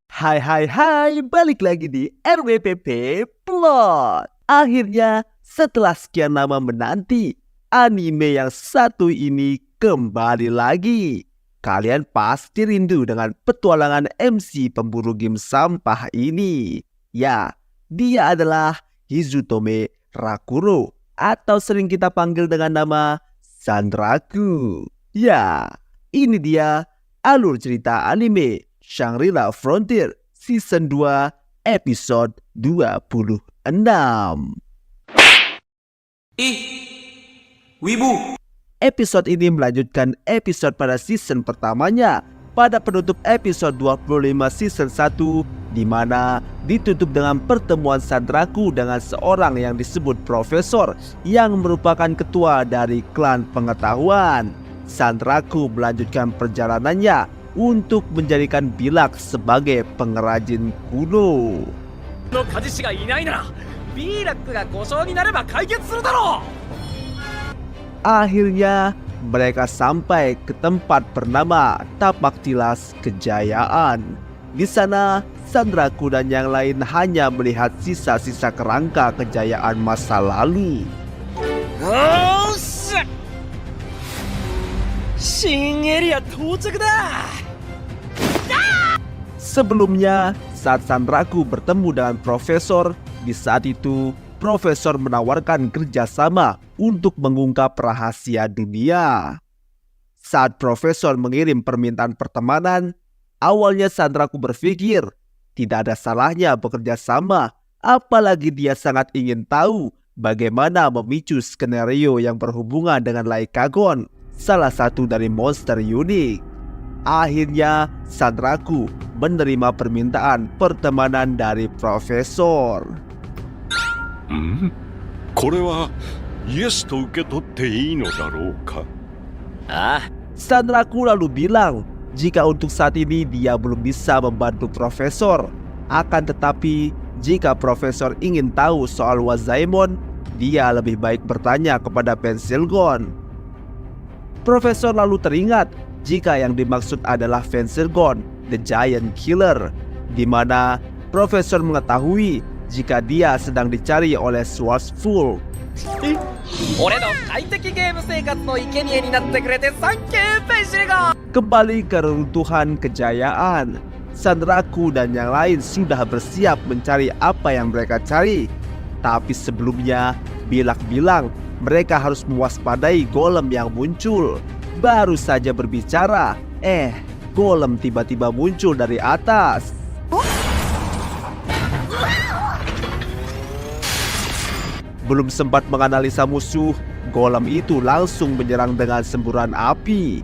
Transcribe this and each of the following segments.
Hai, balik lagi di RWPP Plot. Akhirnya setelah sekian lama menanti, anime yang satu ini kembali lagi. Kalian pasti rindu dengan petualangan MC pemburu game sampah ini. Ya, dia adalah Hizutome Rakuro, atau sering kita panggil dengan nama Sanraku. Ya, ini dia alur cerita anime Shangri-La Frontier Season 2 Episode 26. Wibu. Episode ini melanjutkan episode pada season pertamanya pada penutup episode 25 season 1, di mana ditutup dengan pertemuan Sanraku dengan seorang yang disebut Profesor yang merupakan ketua dari klan pengetahuan. Sanraku melanjutkan perjalanannya untuk menjadikan Bilak sebagai pengrajin kuno. Akhirnya mereka sampai ke tempat bernama Tapak Tilas Kejayaan. Di sana Sanraku dan yang lain hanya melihat sisa-sisa kerangka kejayaan masa lalu. Sebelumnya, saat Sanraku bertemu dengan Profesor, di saat itu Profesor menawarkan kerjasama untuk mengungkap rahasia dunia. Saat Profesor mengirim permintaan pertemanan, awalnya Sanraku berpikir tidak ada salahnya bekerja sama, apalagi dia sangat ingin tahu bagaimana memicu skenario yang berhubungan dengan Laikagon, salah satu dari monster unik. Akhirnya Sanraku menerima permintaan pertemanan dari Profesor. Sanraku lalu bilang jika untuk saat ini dia belum bisa membantu Profesor. Akan tetapi jika Profesor ingin tahu soal Wazaemon, dia lebih baik bertanya kepada Pensilgon. Profesor lalu teringat jika yang dimaksud adalah Pensilgon, the Giant Killer, di mana Profesor mengetahui jika dia sedang dicari oleh Schwarzful. Kembali ke reruntuhan kejayaan, Sanraku dan yang lain sudah bersiap mencari apa yang mereka cari. Tapi sebelumnya, Bilak bilang mereka harus mewaspadai golem yang muncul. Baru saja berbicara, golem tiba-tiba muncul dari atas. Belum sempat menganalisa musuh, golem itu langsung menyerang dengan semburan api.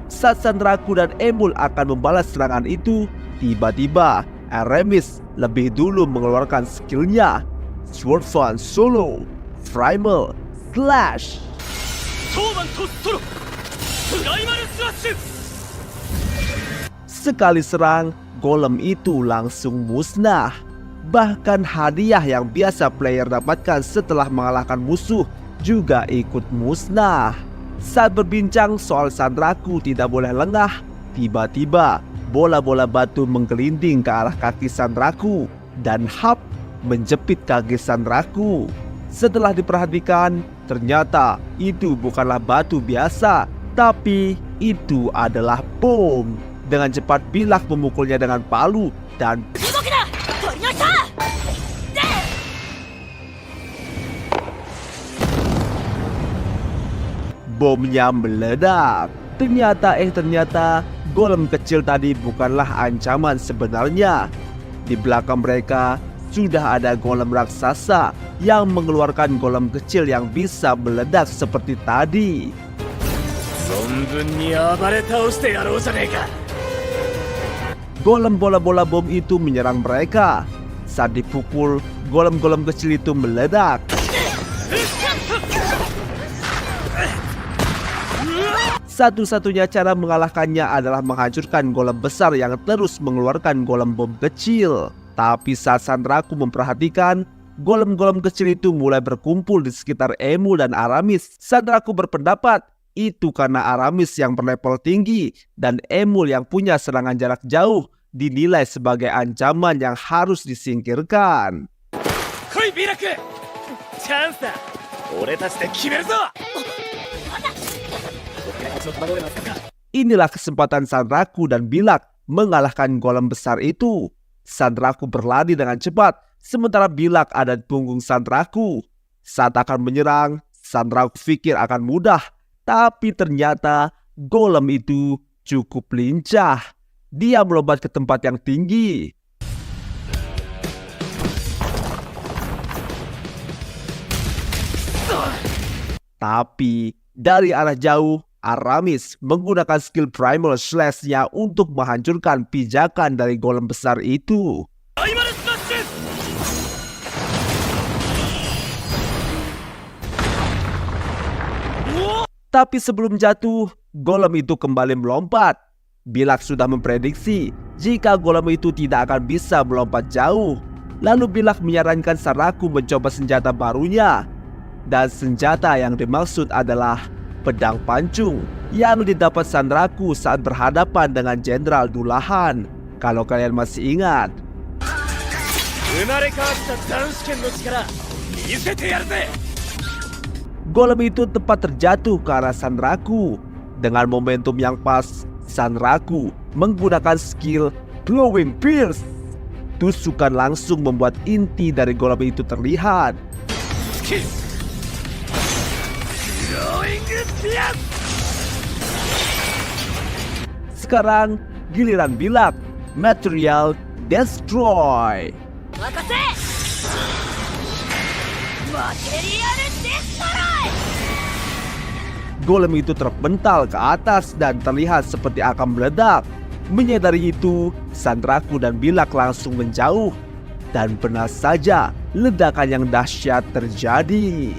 Saat Sanraku dan Emul akan membalas serangan itu, tiba-tiba Aramis lebih dulu mengeluarkan skillnya, Sword Fan Solo, Primal Slash. Sekali serang, golem itu langsung musnah. Bahkan hadiah yang biasa player dapatkan setelah mengalahkan musuh juga ikut musnah. Saat berbincang soal Sanraku tidak boleh lengah, tiba-tiba bola-bola batu menggelinding ke arah kaki Sanraku dan menjepit kaki Sanraku. Setelah diperhatikan, ternyata itu bukanlah batu biasa, tapi itu adalah bom. Dengan cepat Bilak memukulnya dengan palu dan bomnya meledak. Ternyata golem kecil tadi bukanlah ancaman sebenarnya. Di belakang mereka sudah ada golem raksasa yang mengeluarkan golem kecil yang bisa meledak seperti tadi. Golem bola-bola bom itu menyerang mereka. Saat dipukul, golem-golem kecil itu meledak. Satu-satunya cara mengalahkannya adalah menghancurkan golem besar yang terus mengeluarkan golem bom kecil. Tapi saat Sanraku memperhatikan, golem-golem kecil itu mulai berkumpul di sekitar Emul dan Aramis. Sanraku berpendapat itu karena Aramis yang berlevel tinggi dan Emul yang punya serangan jarak jauh dinilai sebagai ancaman yang harus disingkirkan. Koi Bilaku, chance da. Oretachi de kimeru zo. Inilah kesempatan Sanraku dan Bilak mengalahkan golem besar itu. Sanraku berlari dengan cepat, sementara Bilak ada di punggung Sanraku. Saat akan menyerang, Sanraku pikir akan mudah, tapi ternyata golem itu cukup lincah. Dia melompat ke tempat yang tinggi. Tapi dari arah jauh, Aramis menggunakan skill Primal Slash-nya untuk menghancurkan pijakan dari golem besar itu. Tapi sebelum jatuh, golem itu kembali melompat. Bilak sudah memprediksi jika golem itu tidak akan bisa melompat jauh. Lalu Bilak menyarankan Sanraku mencoba senjata barunya. Dan senjata yang dimaksud adalah pedang pancung yang didapat Sanraku saat berhadapan dengan Jenderal Dullahan. Kalau kalian masih ingat. Golem itu tepat terjatuh ke arah Sanraku. Dengan momentum yang pas, Sanraku menggunakan skill Glowing Pierce. Tusukan langsung membuat inti dari golem itu terlihat. Sekarang giliran Bilak. Material Destroy. Golem itu terpental ke atas dan terlihat seperti akan meledak. Menyadari itu, Sanraku dan Bilak langsung menjauh. Dan benar saja, ledakan yang dahsyat terjadi.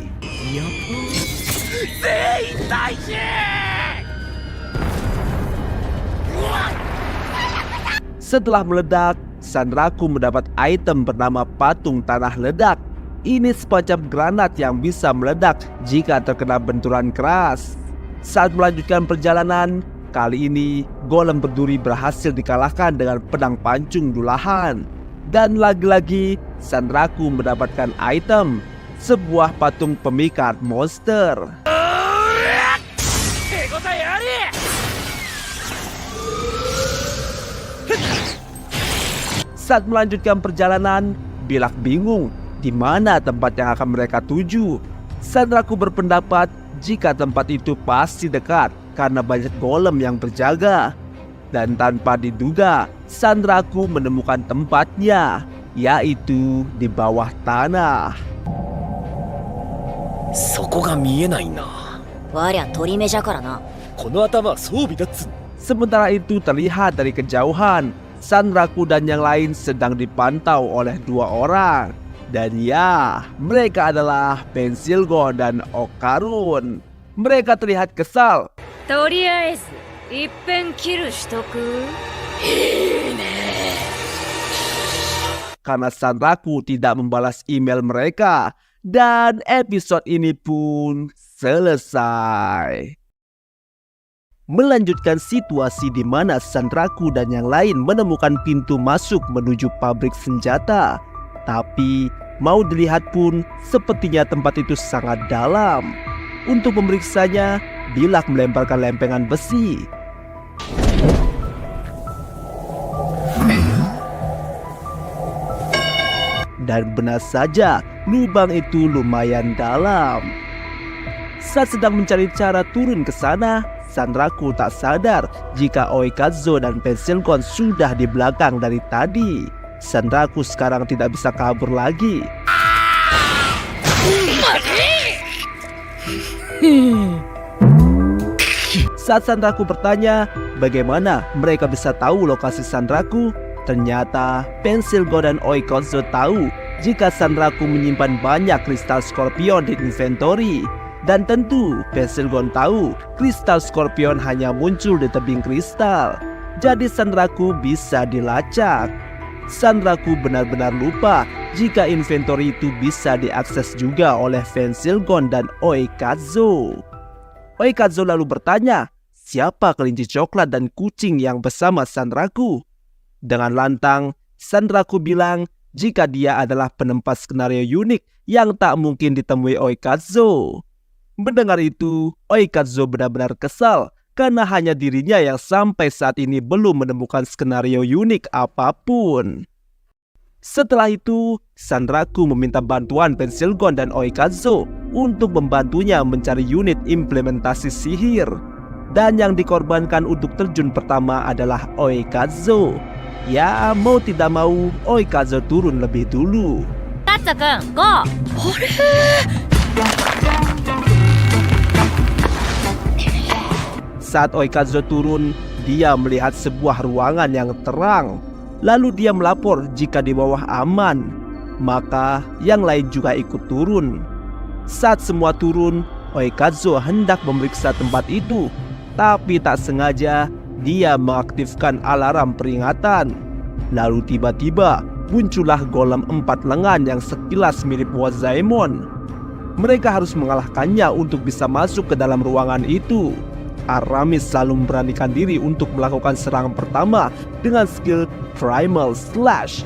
Setelah meledak, Sanraku mendapat item bernama Patung Tanah Ledak. Ini semacam granat yang bisa meledak jika terkena benturan keras. Saat melanjutkan perjalanan, kali ini golem berduri berhasil dikalahkan dengan pedang pancung Dullahan. Dan lagi-lagi Sanraku mendapatkan item, sebuah patung pemikat monster. Saat melanjutkan perjalanan, Bilak bingung di mana tempat yang akan mereka tuju. Sanraku berpendapat jika tempat itu pasti dekat karena banyak golem yang berjaga. Dan tanpa diduga, Sanraku menemukan tempatnya, yaitu di bawah tanah. Sementara itu terlihat dari kejauhan, Sanraku dan yang lain sedang dipantau oleh dua orang. Dan ya, mereka adalah Pensilgon dan Okarun. Mereka terlihat kesal. Karena Sanraku tidak membalas email mereka. Dan episode ini pun selesai. Melanjutkan situasi di mana Sanraku dan yang lain menemukan pintu masuk menuju pabrik senjata. Tapi mau dilihat pun sepertinya tempat itu sangat dalam. Untuk memeriksanya, Bilak melemparkan lempengan besi. Dan benar saja, lubang itu lumayan dalam. Saat sedang mencari cara turun ke sana, Sanraku tak sadar jika Oikazo dan Pensilgon sudah di belakang dari tadi. Sanraku sekarang tidak bisa kabur lagi. Saat Sanraku bertanya bagaimana mereka bisa tahu lokasi Sanraku, ternyata Pensilgon dan Oikazo tahu jika Sanraku menyimpan banyak kristal Scorpion di inventory. Dan tentu pensil Gon tahu kristal Scorpion hanya muncul di tebing kristal. Jadi Sanraku bisa dilacak. Sanraku benar-benar lupa jika inventory itu bisa diakses juga oleh pensil Gon dan Oikazo. Oikazo lalu bertanya, siapa kelinci coklat dan kucing yang bersama Sanraku? Dengan lantang, Sanraku bilang jika dia adalah penempat skenario unik yang tak mungkin ditemui Oikazo. Mendengar itu, Oikazo benar-benar kesal karena hanya dirinya yang sampai saat ini belum menemukan skenario unik apapun. Setelah itu, Sanraku meminta bantuan pensil Gon dan Oikazo untuk membantunya mencari unit implementasi sihir. Dan yang dikorbankan untuk terjun pertama adalah Oikazo. Ya, mau tidak mau, Oikazo turun lebih dulu. Tatsu-kun, go! Saat Oikazo turun, dia melihat sebuah ruangan yang terang. Lalu dia melapor jika di bawah aman. Maka yang lain juga ikut turun. Saat semua turun, Oikazo hendak memeriksa tempat itu. Tapi tak sengaja, dia mengaktifkan alarm peringatan. Lalu tiba-tiba muncullah golem 4 lengan yang sekilas mirip Wazaemon. Mereka harus mengalahkannya untuk bisa masuk ke dalam ruangan itu. Aramis selalu memberanikan diri untuk melakukan serangan pertama dengan skill Primal Slash.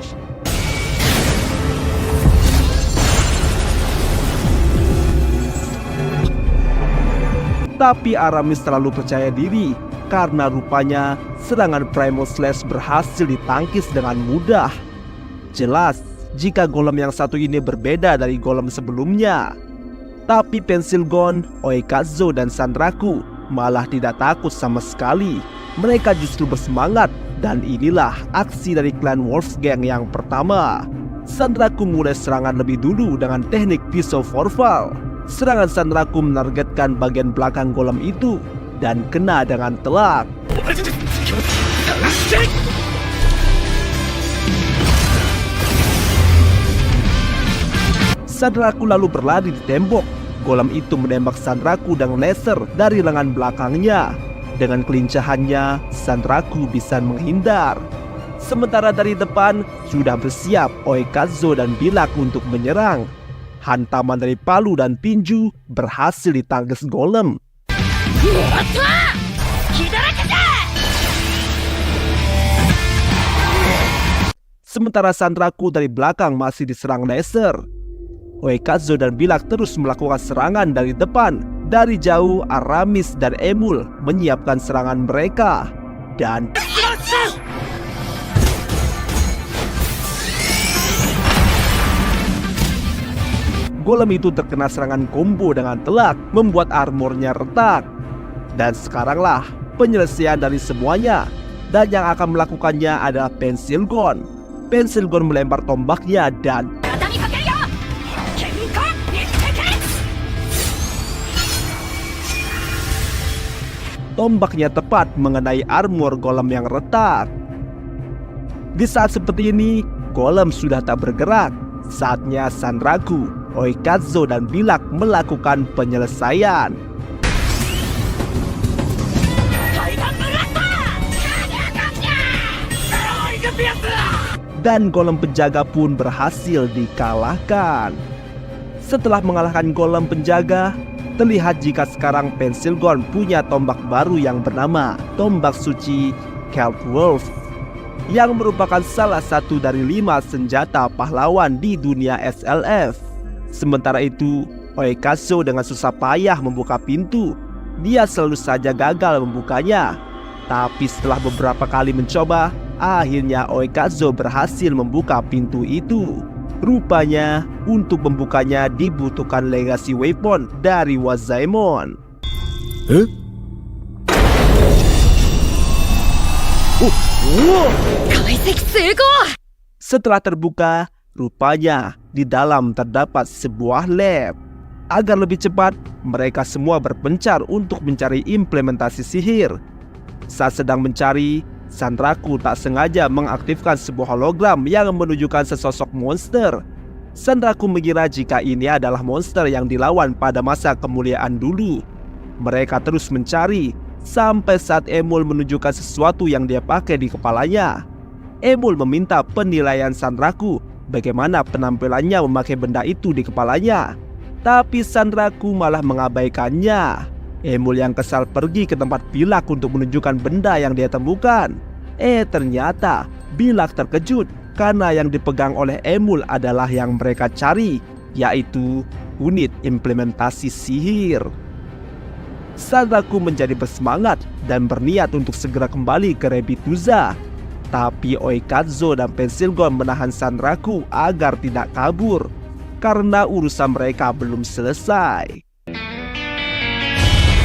Tapi Aramis terlalu percaya diri karena rupanya serangan Primal Slash berhasil ditangkis dengan mudah. Jelas jika golem yang satu ini berbeda dari golem sebelumnya. Tapi pensil Gon, Oikazo dan Sanraku malah tidak takut sama sekali. Mereka justru bersemangat. Dan inilah aksi dari klan Wolfgang yang pertama. Sanraku mulai serangan lebih dulu dengan teknik pisau forval. Serangan Sanraku menargetkan bagian belakang golem itu dan kena dengan telak. Sanraku lalu berlari di tembok. Golem itu menembak Sanraku dengan laser dari lengan belakangnya. Dengan kelincahannya, Sanraku bisa menghindar. Sementara dari depan sudah bersiap Oikazo dan Bilak untuk menyerang. Hantaman dari palu dan tinju berhasil ditangkis golem. Sementara Sanraku dari belakang masih diserang laser. Oikazo dan Bilak terus melakukan serangan dari depan. Dari jauh, Aramis dan Emul menyiapkan serangan mereka. Dan golem itu terkena serangan combo dengan telak, membuat armornya retak. Dan sekaranglah penyelesaian dari semuanya. Dan yang akan melakukannya adalah pensil Gon. Pensil Gon melempar tombaknya dan tombaknya tepat mengenai armor golem yang retak. Di saat seperti ini, golem sudah tak bergerak. Saatnya Sanraku, Oikazo dan Bilak melakukan penyelesaian. Dan golem penjaga pun berhasil dikalahkan. Setelah mengalahkan golem penjaga, terlihat jika sekarang pensil Gon punya tombak baru yang bernama Tombak Suci Kelp Wolf, yang merupakan salah satu dari 5 senjata pahlawan di dunia SLF. Sementara itu, Oikazo dengan susah payah membuka pintu. Dia selalu saja gagal membukanya. Tapi setelah beberapa kali mencoba, akhirnya Oikazo berhasil membuka pintu itu. Rupanya untuk membukanya dibutuhkan legacy weapon dari Wazaemon. Setelah terbuka, rupanya di dalam terdapat sebuah lab. Agar lebih cepat, mereka semua berpencar untuk mencari implementasi sihir. Saat sedang mencari, Sanraku tak sengaja mengaktifkan sebuah hologram yang menunjukkan sesosok monster. Sanraku mengira jika ini adalah monster yang dilawan pada masa kemuliaan dulu. Mereka terus mencari sampai saat Emul menunjukkan sesuatu yang dia pakai di kepalanya. Emul meminta penilaian Sanraku bagaimana penampilannya memakai benda itu di kepalanya. Tapi Sanraku malah mengabaikannya. Emul yang kesal pergi ke tempat Bilak untuk menunjukkan benda yang dia temukan. Ternyata Bilak terkejut karena yang dipegang oleh Emul adalah yang mereka cari, yaitu unit implementasi sihir. Sanraku menjadi bersemangat dan berniat untuk segera kembali ke Rebituza. Tapi Oikazo dan Pensilgon menahan Sanraku agar tidak kabur karena urusan mereka belum selesai.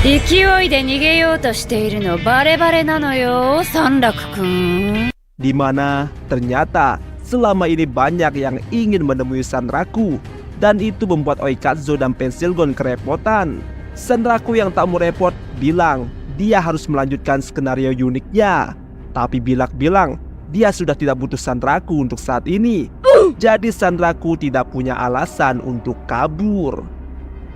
勢いで逃げようとしているのバレバレなのよ、三楽くん。 Di mana ternyata selama ini banyak yang ingin menemui Sanraku, dan itu membuat Oikazo dan Pensilgon kerepotan. Sanraku yang tak mau repot bilang dia harus melanjutkan skenario uniknya. Tapi Bilak bilang dia sudah tidak butuh Sanraku untuk saat ini. Jadi Sanraku tidak punya alasan untuk kabur.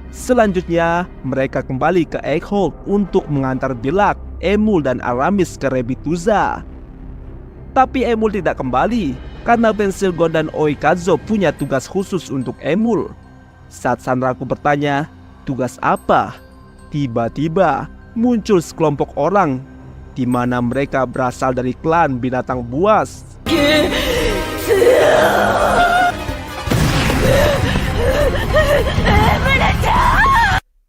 Selanjutnya mereka kembali ke Egghold untuk mengantar Bilak, Emul dan Aramis ke Rebituza. Tapi Emul tidak kembali karena Pensilgon dan Oikazo punya tugas khusus untuk Emul. Saat Sanraku bertanya, tugas apa? Tiba-tiba muncul sekelompok orang di mana mereka berasal dari klan binatang buas.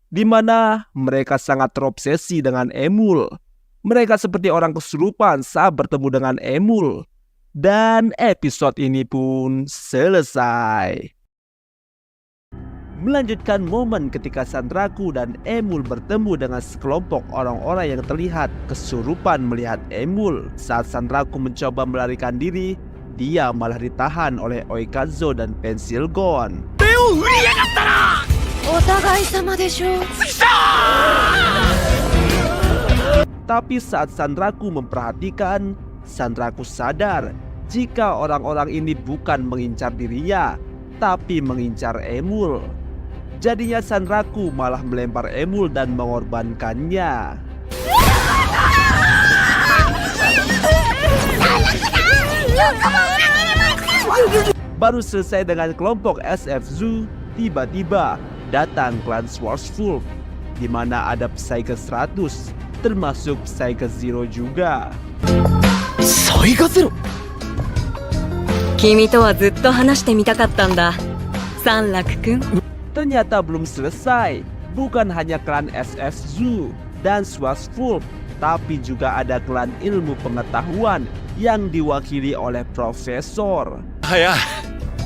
Di mana mereka sangat terobsesi dengan Emul. Mereka seperti orang kesurupan saat bertemu dengan Emul. Dan episode ini pun selesai. Melanjutkan momen ketika Sanraku dan Emul bertemu dengan sekelompok orang-orang yang terlihat kesurupan melihat Emul. Saat Sanraku mencoba melarikan diri, dia malah ditahan oleh Oikazo dan Pensilgon. お互い様でしょ。 Tapi saat Sanraku memperhatikan, Sanraku sadar jika orang-orang ini bukan mengincar dirinya, tapi mengincar Emul. Jadinya Sanraku malah melempar Emul dan mengorbankannya. Baru selesai dengan kelompok SF Zoo, tiba-tiba datang klan Schwarzwolf, di mana ada Psyche 100, termasuk Psyche Zero juga. サイガゼロ。君とはずっと話してみたかったんだ、三楽くん。 Ternyata belum selesai. Bukan hanya klan SF Zoo dan Schwarzwolf, tapi juga ada klan ilmu pengetahuan yang diwakili oleh Profesor. はや、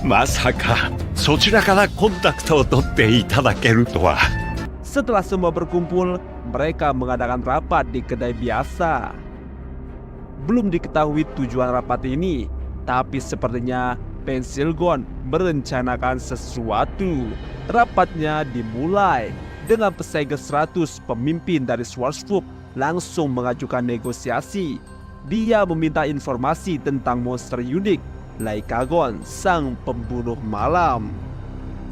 まさかそちらからコンタクトを取っていただけるとは。 Setelah semua berkumpul, mereka mengadakan rapat di kedai biasa. Belum diketahui tujuan rapat ini, tapi sepertinya Pensilgon merencanakan sesuatu. Rapatnya dimulai dengan Psyche 100, pemimpin dari Schwarzwolf, langsung mengajukan negosiasi. Dia meminta informasi tentang monster unik Lycagon, sang pembunuh malam.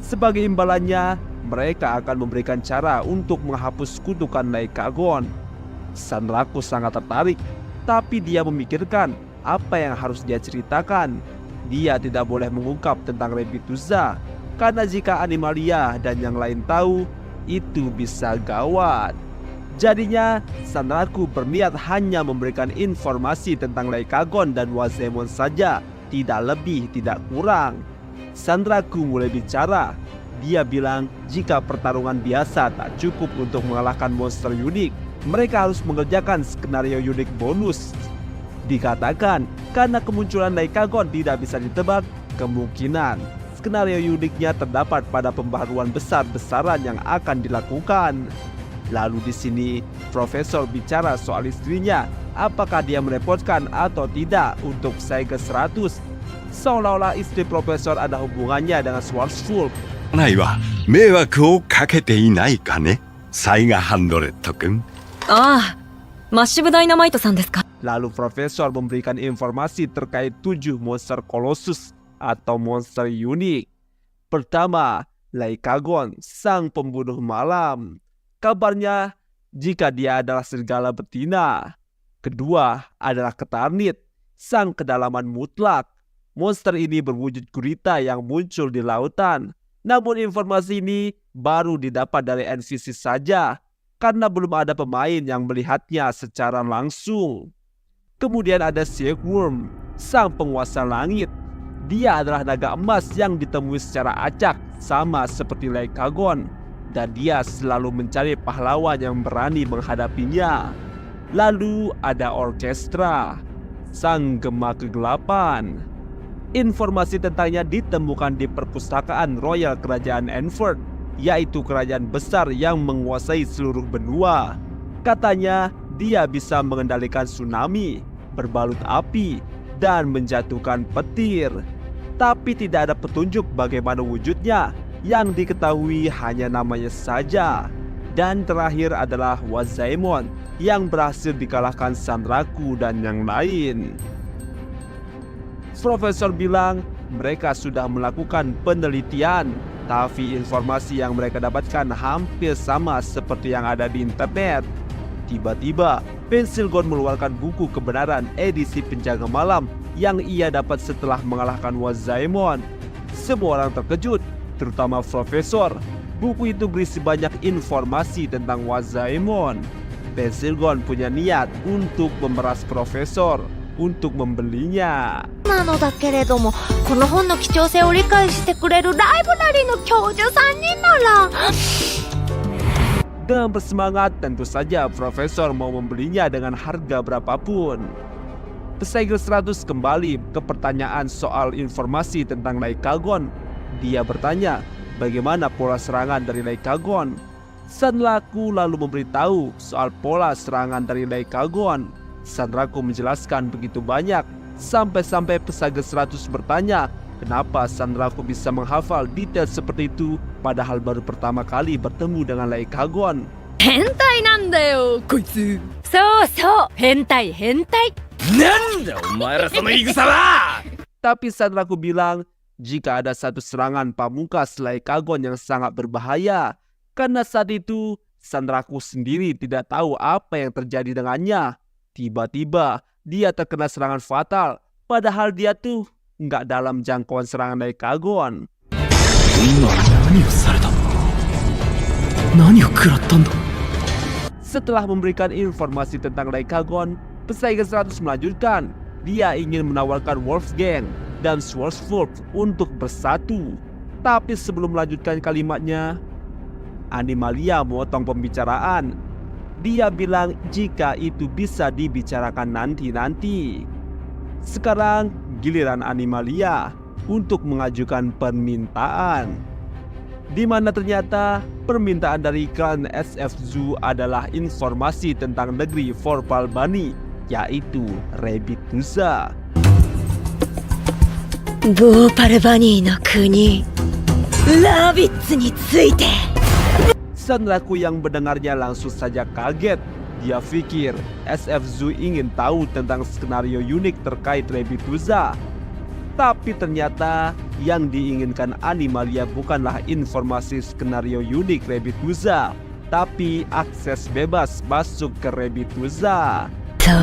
Sebagai imbalannya, mereka akan memberikan cara untuk menghapus kutukan Lycagon. Sanraku sangat tertarik, tapi dia memikirkan apa yang harus dia ceritakan. Dia tidak boleh mengungkap tentang Rebituza, karena jika Animalia dan yang lain tahu, itu bisa gawat. Jadinya, Sanraku berniat hanya memberikan informasi tentang Lycagon dan Wazemon saja, tidak lebih, tidak kurang. Sanraku mulai bicara. Dia bilang jika pertarungan biasa tak cukup untuk mengalahkan monster unik, mereka harus mengerjakan skenario unik bonus. Dikatakan karena kemunculan Lycagon tidak bisa ditebak, kemungkinan skenario uniknya terdapat pada pembaharuan besar-besaran yang akan dilakukan. Lalu di sini Profesor bicara soal istrinya, apakah dia merepotkan atau tidak untuk Psyche 100. Seolah-olah istri Profesor ada hubungannya dengan Schwarzwolf. ないは迷惑をかけていないかね、サイガハンドレット君。ああ、マッシブダイナマイトさんですか。 Lalu Profesor memberikan informasi terkait 7 monster Colossus atau monster unik. Pertama, Lycagon, sang pembunuh malam. Kabarnya jika dia adalah serigala betina. Kedua adalah Ketarnit, sang kedalaman mutlak. Monster ini berwujud gurita yang muncul di lautan. Namun informasi ini baru didapat dari NPC saja, karena belum ada pemain yang melihatnya secara langsung. Kemudian ada Silkworm, sang penguasa langit. Dia adalah naga emas yang ditemui secara acak, sama seperti Lycagon, dan dia selalu mencari pahlawan yang berani menghadapinya. Lalu ada Orkestra, sang gema kegelapan. Informasi tentangnya ditemukan di perpustakaan Royal Kerajaan Enford, yaitu kerajaan besar yang menguasai seluruh benua. Katanya dia bisa mengendalikan tsunami, berbalut api, dan menjatuhkan petir. Tapi tidak ada petunjuk bagaimana wujudnya, yang diketahui hanya namanya saja. Dan terakhir adalah Wazaemon yang berhasil dikalahkan Sanraku dan yang lain. Profesor bilang mereka sudah melakukan penelitian, tapi informasi yang mereka dapatkan hampir sama seperti yang ada di internet. Tiba-tiba, Pensilgon mengeluarkan buku kebenaran edisi penjaga malam yang ia dapat setelah mengalahkan Wazaemon. Semua orang terkejut, terutama Profesor. Buku itu berisi banyak informasi tentang Wazaemon. Pensilgon punya niat untuk memeras Profesor untuk membelinya. なのだけれども、この本の貴重性を理解してくれるライブラリーの教授さんになら。 Dengan bersemangat, tentu saja Profesor mau membelinya dengan harga berapapun. Pesaing 100 kembali ke pertanyaan soal informasi tentang Lycagon. Dia bertanya bagaimana pola serangan dari Lycagon. Sanraku lalu memberitahu soal pola serangan dari Lycagon. Sanraku menjelaskan begitu banyak, sampai-sampai pesaing 100 bertanya kenapa Sanraku bisa menghafal detail seperti itu padahal baru pertama kali bertemu dengan Lycagon. 変態なんだよこいつ。そうそう、変態変態。なんだお前らその言い草は。 Tapi Sanraku bilang jika ada satu serangan pamungkas Lycagon yang sangat berbahaya, karena saat itu Sanraku sendiri tidak tahu apa yang terjadi dengannya. Tiba-tiba dia terkena serangan fatal, padahal dia tuh nggak dalam jangkauan serangan Lycagon. Setelah memberikan informasi tentang Lycagon, pesaing 100 melanjutkan. Dia ingin menawarkan Wolfgang dan Schwarzwolf untuk bersatu. Tapi sebelum melanjutkan kalimatnya, Animalia memotong pembicaraan. Dia bilang jika itu bisa dibicarakan nanti-nanti. Sekarang giliran Animalia untuk mengajukan permintaan, di mana ternyata permintaan dari klan SF Zoo adalah informasi tentang negeri Vorpal Bani, yaitu Rabbituza. ボーパルバニーの国ラビッツについて。 Sanraku yang mendengarnya langsung saja kaget. Dia pikir SF Zoo ingin tahu tentang skenario unik terkait Rabbituza. Tapi ternyata yang diinginkan Animalia bukanlah informasi skenario unik Rabbituza, tapi akses bebas masuk ke Rabbituza. そ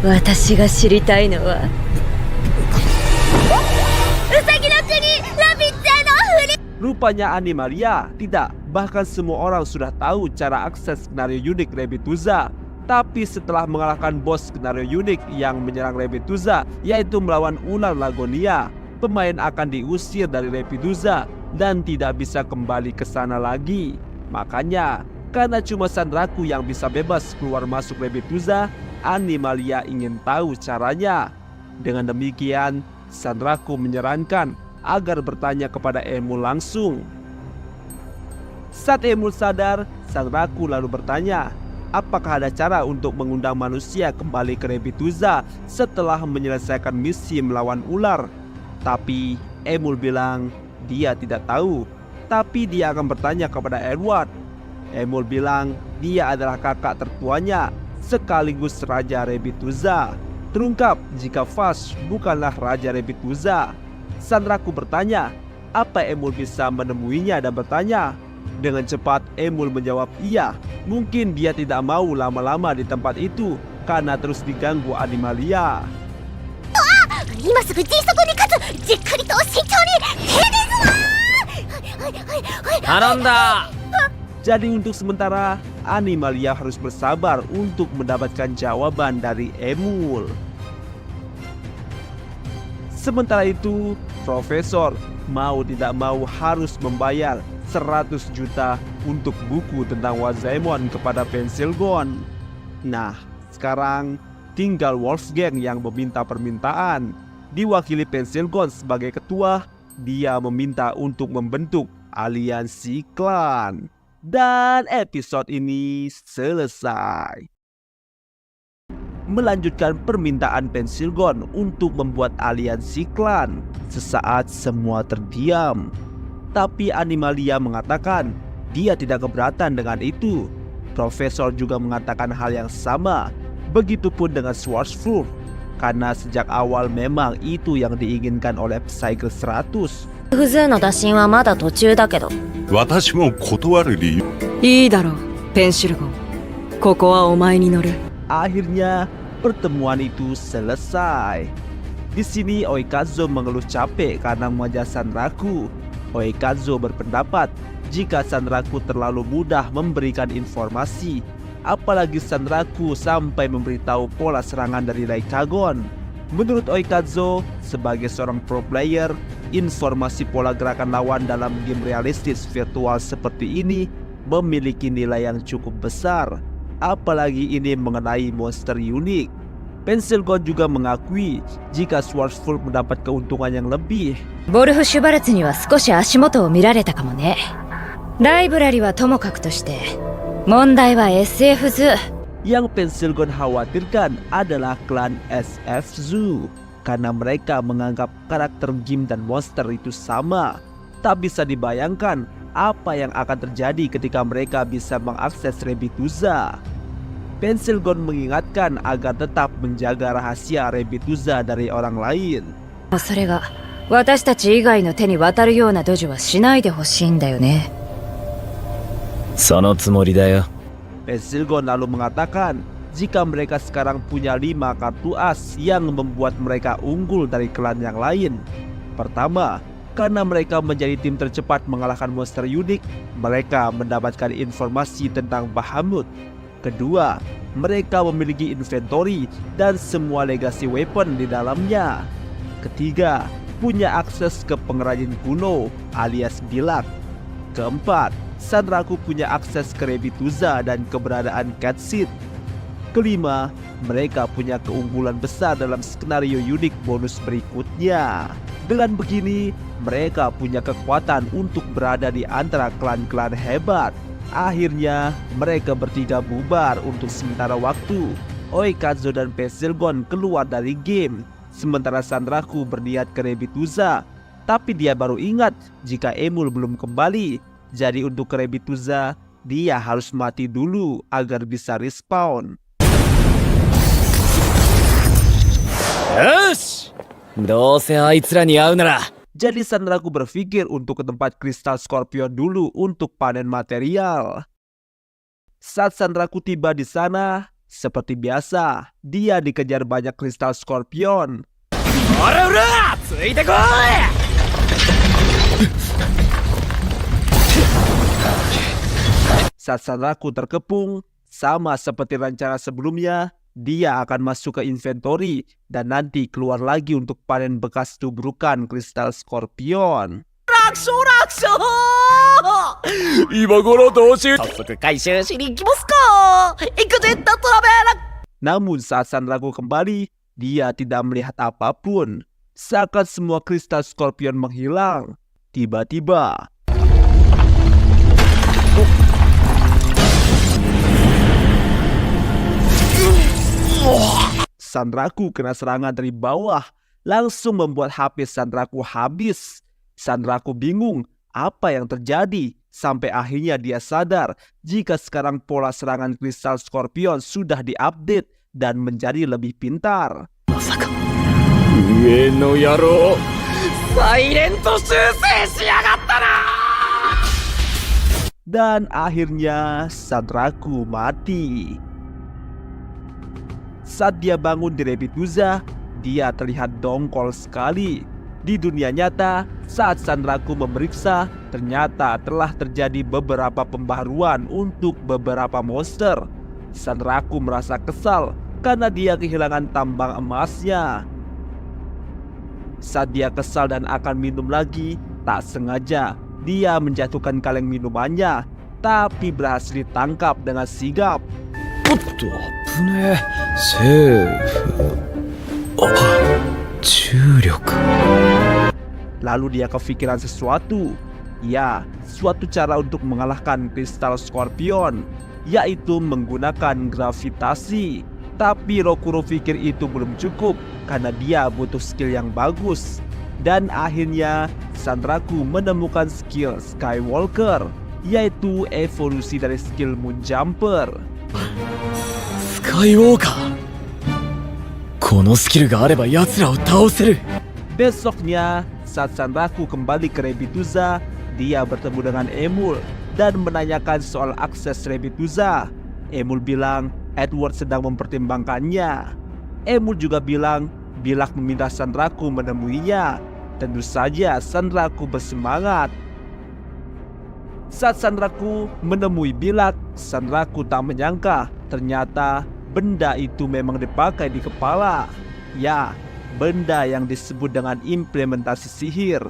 う、私が知りたいのは。ウサギの国ラビッツへの振り。 Rupanya Animalia tidak, bahkan semua orang sudah tahu cara akses skenario unik Rabbituza. Tapi setelah mengalahkan bos skenario unik yang menyerang Rabbituza, yaitu melawan ular Lagonia, pemain akan diusir dari Rabbituza dan tidak bisa kembali ke sana lagi. Makanya, karena cuma Sanraku yang bisa bebas keluar masuk Rabbituza, Animalia ingin tahu caranya. Dengan demikian, Sanraku menyarankan agar bertanya kepada Emul langsung. Saat Emul sadar, Sanraku lalu bertanya, apakah ada cara untuk mengundang manusia kembali ke Rabbituza setelah menyelesaikan misi melawan ular? Tapi Emul bilang dia tidak tahu, tapi dia akan bertanya kepada Edward. Emul bilang dia adalah kakak tertuanya sekaligus Raja Rabbituza. Terungkap jika Vash bukanlah Raja Rabbituza. Sanraku bertanya, Apa Emul bisa menemuinya dan bertanya? Dengan cepat Emul menjawab iya. Mungkin dia tidak mau lama-lama di tempat itu karena terus diganggu Animalia. 今すぐ迅速にかつじっくりと慎重に停電すわ。頼んだ。 Jadi untuk sementara Animalia harus bersabar untuk mendapatkan jawaban dari Emul. Sementara itu Profesor mau tidak mau harus membayar 100 juta untuk buku tentang Wazaemon kepada Pensilgon. Nah, sekarang tinggal Wolfgang yang meminta permintaan. Diwakili Pensilgon sebagai ketua, dia meminta untuk membentuk aliansi klan. Dan episode ini selesai. Melanjutkan permintaan Pensilgon untuk membuat aliansi klan. Sesaat semua terdiam. Tapi Animalia mengatakan dia tidak keberatan dengan itu. Profesor juga mengatakan hal yang sama. Begitupun dengan Schwarzfurt, karena sejak awal memang itu yang diinginkan oleh Psycho 100. フズーの打診はまだ途中だけど。私も断る理由。いいだろう、ペンシルゴン。ここはお前に乗る。 Akhirnya pertemuan itu selesai. Di sini Oikazo mengeluh capek karena wajah Sanraku. Oikazo berpendapat jika Sanraku terlalu mudah memberikan informasi, apalagi Sanraku sampai memberitahu pola serangan dari Daikagon. Menurut Oikazo, sebagai seorang pro player, informasi pola gerakan lawan dalam game realistis virtual seperti ini memiliki nilai yang cukup besar, apalagi ini mengenai monster unik. Pensilgon juga mengakui jika Schwarzfurt mendapat keuntungan yang lebih. ボルフ・シュバルツには少し足元を見られたかもね。ライブラリはともかくとして、問題は SF ズ。 Yang Pensilgon khawatirkan adalah klan SF Zoo, karena mereka menganggap karakter game dan monster itu sama. Tak bisa dibayangkan apa yang akan terjadi ketika mereka bisa mengakses Rebituza. Pensilgon mengingatkan agar tetap menjaga rahasia Rebituza dari orang lain. それが私たち以外の手に渡るようなドジはしないでほしいんだよね。そのつもりだよ。 Pensilgon lalu mengatakan jika mereka sekarang punya 5 kartu as yang membuat mereka unggul dari klan yang lain. Pertama, karena mereka menjadi tim tercepat mengalahkan monster unik, mereka mendapatkan informasi tentang Bahamut. Kedua, mereka memiliki inventory dan semua legacy weapon di dalamnya. Ketiga, punya akses ke pengrajin kuno alias Bilak. Keempat, Sanraku punya akses ke Rebituza dan keberadaan Catseed. Kelima, mereka punya keunggulan besar dalam skenario unik bonus berikutnya. Dengan begini, mereka punya kekuatan untuk berada di antara klan-klan hebat. Akhirnya, mereka bertiga bubar untuk sementara waktu. Oikazo dan Pensilgon keluar dari game, sementara Sanraku berniat ke Rebituza. Tapi dia baru ingat jika Emul belum kembali. Jadi untuk ke Rebituza, dia harus mati dulu agar bisa respawn. よし、どうせあいつらに会うなら。 Jadi Sanraku berpikir untuk ke tempat kristal Scorpion dulu untuk panen material. Saat Sanraku tiba di sana, seperti biasa, dia dikejar banyak kristal Scorpion. ほらほら、ついてこい。 Saat Sanraku terkepung, sama seperti rencana sebelumnya, dia akan masuk ke inventory dan nanti keluar lagi untuk panen bekas tubrukan kristal Scorpion. 今頃どうしよう。早速回収しに行きますか。行くぜ、タトラベラ。 Namun saat Sanraku kembali, dia tidak melihat apapun. Seakan semua kristal Scorpion menghilang. Tiba-tiba, Sanraku kena serangan dari bawah, langsung membuat HP Sanraku habis. Sanraku bingung apa yang terjadi, sampai akhirnya dia sadar jika sekarang pola serangan kristal Scorpion sudah diupdate dan menjadi lebih pintar. 上の野郎、サイレント修正しやがったな。 Dan akhirnya Sanraku mati. Saat dia bangun di Rebituza, dia terlihat dongkol sekali. Di dunia nyata, saat Sanraku memeriksa, ternyata telah terjadi beberapa pembaharuan untuk beberapa monster. Sanraku merasa kesal karena dia kehilangan tambang emasnya. Saat dia kesal dan akan minum lagi, tak sengaja dia menjatuhkan kaleng minumannya, tapi berhasil ditangkap dengan sigap. おっと、危ねえ。セーフ。あ、重力。 Lalu dia kepikiran sesuatu. Ya, suatu cara untuk mengalahkan kristal Scorpion, yaitu menggunakan gravitasi. Tapi Rokuro pikir itu belum cukup karena dia butuh skill yang bagus. Dan akhirnya Sanraku menemukan skill Skywalker, yaitu evolusi dari skill Moonjumper. スカイウォーカー。このスキルがあれば奴らを倒せる。 Besoknya, saat Sanraku kembali ke Rebituza, dia bertemu dengan Emul dan menanyakan soal akses Rebituza. Emul bilang Edward sedang mempertimbangkannya. Emul juga bilang Bilak meminta Sanraku menemuinya. Tentu saja Sanraku bersemangat. Saat Sanraku menemui Bilak, Sanraku tak menyangka ternyata benda itu memang dipakai di kepala. Ya, benda yang disebut dengan implementasi sihir.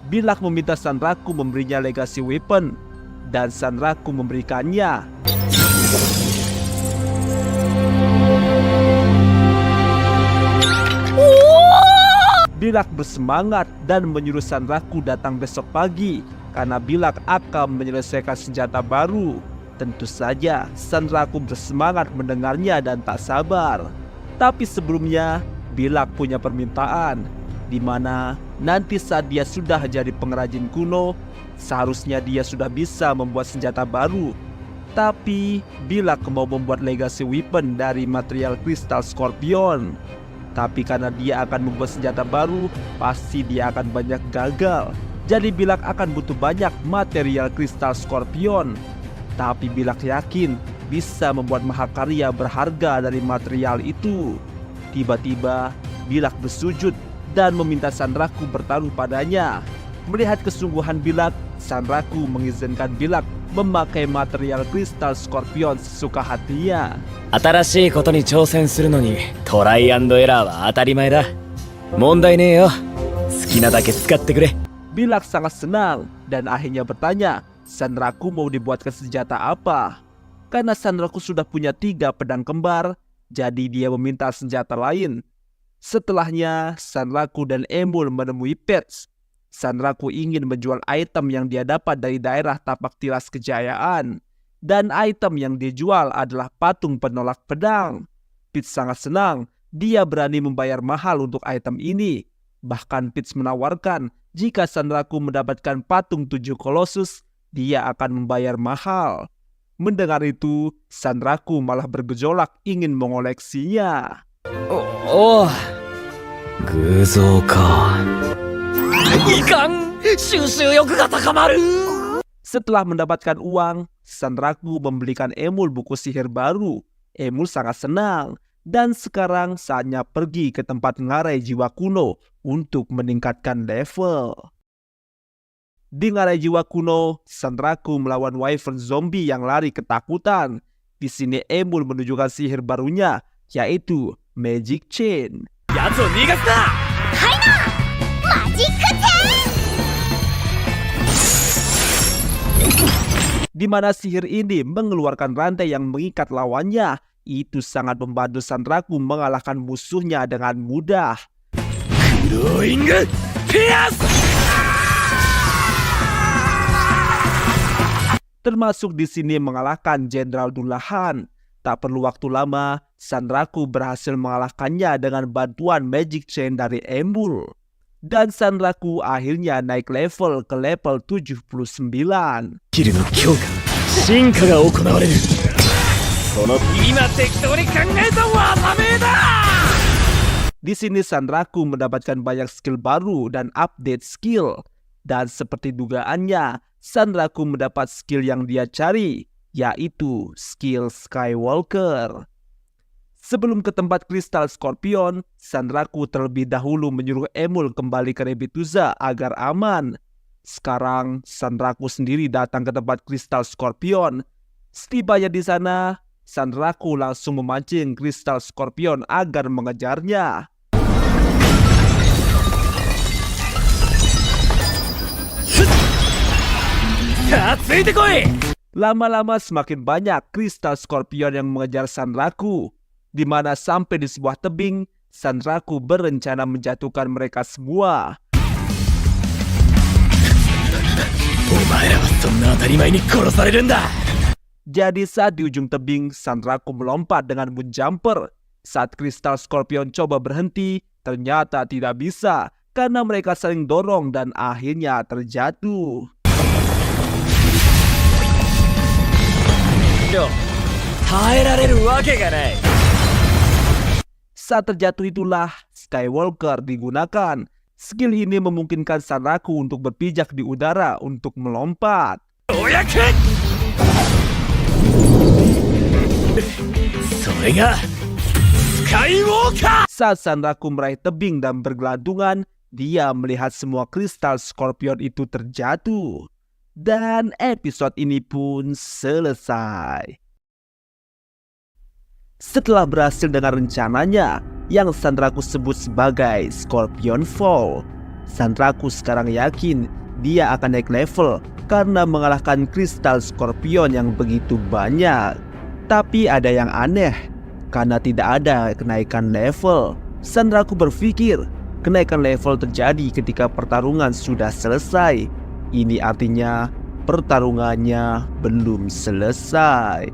Bilak meminta Sanraku memberinya legacy weapon, dan Sanraku memberikannya. Bilak bersemangat dan menyuruh Sanraku datang besok pagi karena Bilak akan menyelesaikan senjata baru. Tentu saja Sanraku bersemangat mendengarnya dan tak sabar. Tapi sebelumnya Bilak punya permintaan, di mana nanti saat dia sudah jadi pengrajin kuno, seharusnya dia sudah bisa membuat senjata baru. Tapi Bilak mau membuat legacy weapon dari material kristal Scorpion. Tapi karena dia akan membuat senjata baru, pasti dia akan banyak gagal. Jadi Bilak akan butuh banyak material kristal Scorpion. Tapi Bilak yakin bisa membuat mahakarya berharga dari material itu. Tiba-tiba Bilak bersujud dan meminta Sanraku bertaruh padanya. Melihat kesungguhan Bilak, Sanraku mengizinkan Bilak memakai material kristal Scorpion sesuka hatinya. 新しいことに挑戦するのにトライアンドエラーは当たり前だ。問題ねえよ。好きなだけ使ってくれ。 Bilak sangat senang dan akhirnya bertanya, Sanraku mau dibuatkan senjata apa? Karena Sanraku sudah punya 3 pedang kembar, jadi dia meminta senjata lain. Setelahnya, Sanraku dan Emul menemui Pets. Sanraku ingin menjual item yang dia dapat dari daerah Tapak Tilas Kejayaan. Dan item yang dijual adalah patung penolak pedang. Pits sangat senang, dia berani membayar mahal untuk item ini. Bahkan Pits menawarkan, jika Sanraku mendapatkan patung 7 Colossus, dia akan membayar mahal. Mendengar itu, Sanraku malah bergejolak ingin mengoleksinya. おお、偶像か。いかん、収集欲が高まる。 Setelah mendapatkan uang, Sanraku membelikan Emul buku sihir baru. Emul sangat senang, dan sekarang saatnya pergi ke tempat ngarai jiwa kuno untuk meningkatkan level. Di ngarai jiwa kuno, Sanraku melawan wyvern zombie yang lari ketakutan. Di sini Emul menunjukkan sihir barunya, yaitu Magic Chain. やつを逃がすな。 マジックチェーン Di mana sihir ini mengeluarkan rantai yang mengikat lawannya. Itu sangat membantu Sanraku mengalahkan musuhnya dengan mudah. Glowing Pierce! Termasuk di sini mengalahkan Jenderal Dullahan. Tak perlu waktu lama, Sanraku berhasil mengalahkannya dengan bantuan Magic Chain dari Emul. Dan Sanraku akhirnya naik level ke level 79. スキルの強化、進化が行われる。その今適当に考えた技名だ。Di sini Sanraku mendapatkan banyak skill baru dan update skill. Dan seperti dugaannya, Sanraku mendapat skill yang dia cari, yaitu skill Skywalker. Sebelum ke tempat kristal Scorpion, Sanraku terlebih dahulu menyuruh Emul kembali ke Rebituza agar aman. Sekarang Sanraku sendiri datang ke tempat kristal Scorpion. Setibanya di sana, Sanraku langsung memancing kristal Scorpion agar mengejarnya. Lama-lama semakin banyak kristal Scorpion yang mengejar Sanraku, di mana sampai di sebuah tebing, Sanraku berencana menjatuhkan mereka semua. Jadi saat di ujung tebing, Sanraku melompat dengan moon jumper. Saat kristal Scorpion coba berhenti, ternyata tidak bisa karena mereka saling dorong dan akhirnya terjatuh. Saat terjatuh itulah Skywalker digunakan. Skill ini memungkinkan Sanraku untuk berpijak di udara untuk melompat. Saat Sanraku meraih tebing dan bergelantungan, dia melihat semua kristal Scorpion itu terjatuh. Dan episode ini pun selesai. Setelah berhasil dengan rencananya yang Sanraku sebut sebagai Scorpion Fall, Sanraku sekarang yakin dia akan naik level karena mengalahkan kristal Scorpion yang begitu banyak. Tapi ada yang aneh, karena tidak ada kenaikan level. Sanraku berpikir kenaikan level terjadi ketika pertarungan sudah selesai. Ini artinya pertarungannya belum selesai.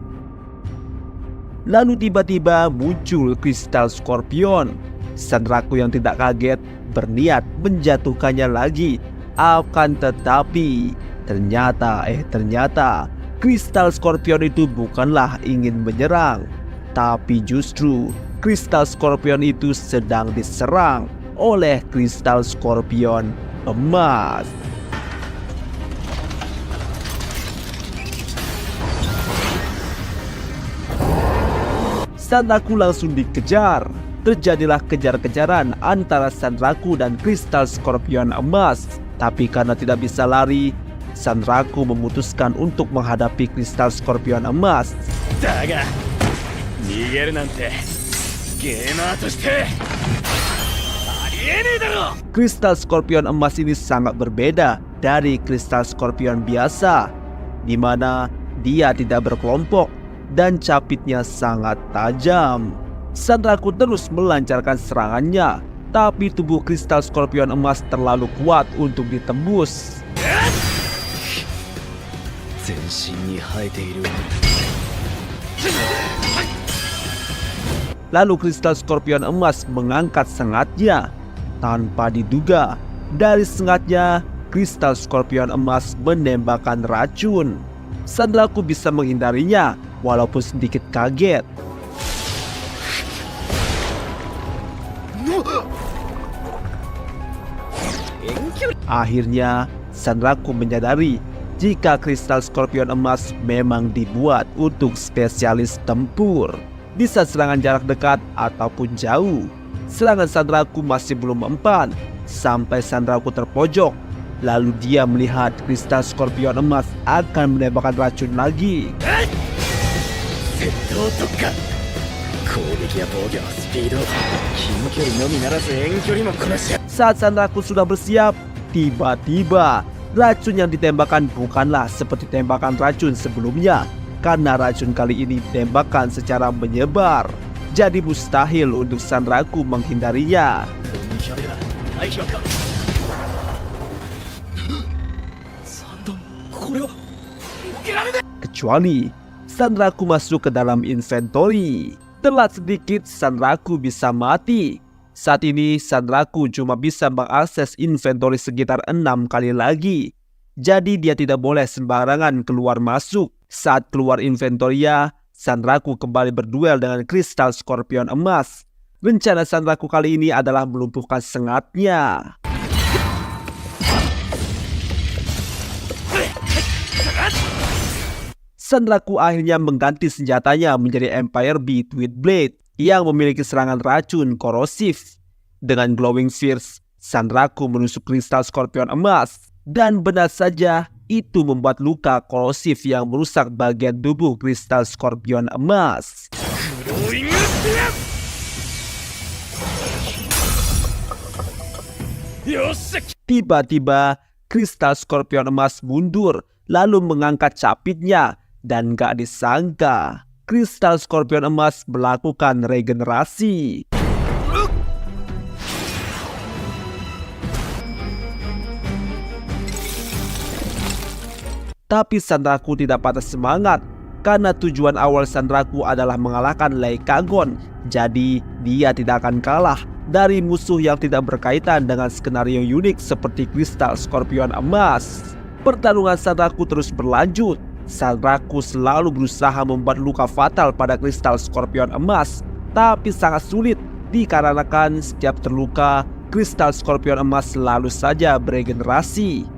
Lalu tiba-tiba muncul kristal Scorpion. Sanraku yang tidak kaget berniat menjatuhkannya lagi. Akan tetapi ternyata kristal Scorpion itu bukanlah ingin menyerang, tapi justru kristal Scorpion itu sedang diserang oleh kristal Scorpion emas. Sanraku langsung dikejar. Terjadilah kejar-kejaran antara Sanraku dan kristal Scorpion emas. Tapi karena tidak bisa lari, Sanraku memutuskan untuk menghadapi kristal Scorpion emas. Kristal Scorpion emas ini sangat berbeda dari kristal Scorpion biasa, di mana dia tidak berkelompok dan capitnya sangat tajam. Sanraku terus melancarkan serangannya, tapi tubuh kristal Scorpion emas terlalu kuat untuk ditembus. Lalu kristal Scorpion emas mengangkat sengatnya. Tanpa diduga, dari sengatnya kristal Scorpion emas menembakkan racun. Sanraku bisa menghindarinya walaupun sedikit kaget. Akhirnya Sanraku menyadari jika kristal Scorpion emas memang dibuat untuk spesialis tempur. Bisa serangan jarak dekat ataupun jauh. Serangan Sanraku masih belum mempan sampai Sanraku terpojok. Lalu dia melihat kristal Scorpion emas akan menembakkan racun lagi. Saat Sanraku sudah bersiap, tiba-tiba racun yang ditembakkan bukanlah seperti tembakan racun sebelumnya, karena racun kali ini ditembakkan secara menyebar. Jadi mustahil untuk Sanraku menghindarinya. Kecuali Sanraku masuk ke dalam inventory. Telat sedikit Sanraku bisa mati. Saat ini Sanraku cuma bisa mengakses inventory sekitar 6 kali lagi. Jadi dia tidak boleh sembarangan keluar masuk. Saat keluar inventory, Sanraku kembali berduel dengan kristal Scorpion emas. Rencana Sanraku kali ini adalah melumpuhkan sengatnya. Sanraku akhirnya mengganti senjatanya menjadi Empire B Twin Blade yang memiliki serangan racun korosif. Dengan glowing spheres, Sanraku menusuk kristal skorpion emas. Dan benar saja, itu membuat luka korosif yang merusak bagian tubuh kristal skorpion emas. Tiba-tiba, kristal skorpion emas mundur lalu mengangkat capitnya. Dan gak disangka, kristal skorpion emas melakukan regenerasi. Tapi Sanraku tidak patah semangat, karena tujuan awal Sanraku adalah mengalahkan Lei Kangkon. Jadi dia tidak akan kalah dari musuh yang tidak berkaitan dengan skenario unik seperti kristal skorpion emas. Pertarungan Sanraku terus berlanjut. Sanraku selalu berusaha membuat luka fatal pada kristal skorpion emas, tapi sangat sulit dikarenakan setiap terluka, kristal skorpion emas selalu saja beregenerasi.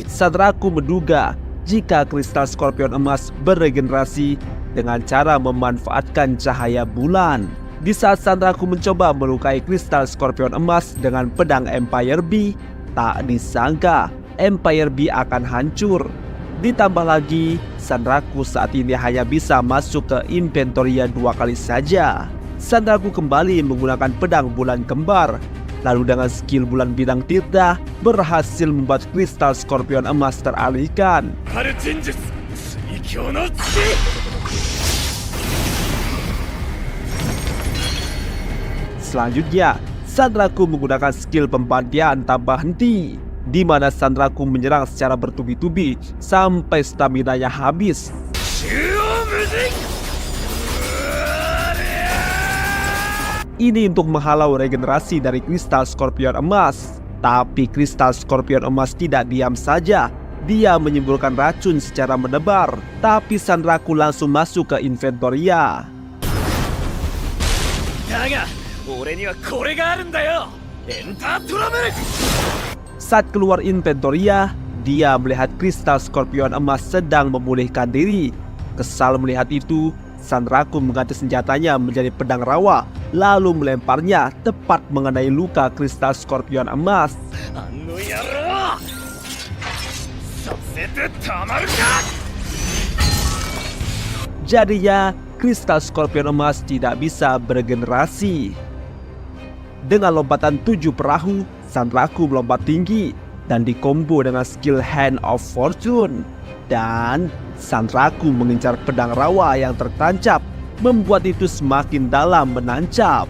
Sanraku menduga jika kristal skorpion emas beregenerasi dengan cara memanfaatkan cahaya bulan. Di saat Sanraku mencoba melukai kristal skorpion emas dengan pedang Empire B, tak disangka Empire B akan hancur. Ditambah lagi, Sanraku saat ini hanya bisa masuk ke inventory 2 kali saja. Sanraku kembali menggunakan pedang bulan kembar. Lalu dengan skill bulan bidang tirta, berhasil membuat kristal skorpion emas teralihkan. Selanjutnya, Sanraku menggunakan skill pembantian tanpa henti, di mana Sanraku menyerang secara bertubi-tubi sampai stamina-nya habis. Ini untuk menghalau regenerasi dari kristal skorpion emas. Tapi kristal skorpion emas tidak diam saja. Dia menyemburkan racun secara menebar. Tapi Sanraku langsung masuk ke inventoria. Saat keluar inventoria, dia melihat kristal skorpion emas sedang memulihkan diri. Kesal melihat itu, Sanraku mengganti senjatanya menjadi pedang rawa, lalu melemparnya tepat mengenai luka kristal skorpion emas. Jadinya, kristal skorpion emas tidak bisa beregenerasi. Dengan lompatan 7 perahu, Sanraku melompat tinggi dan dikombo dengan skill Hand of Fortune. Dan Sanraku mengincar pedang rawa yang tertancap, membuat itu semakin dalam menancap.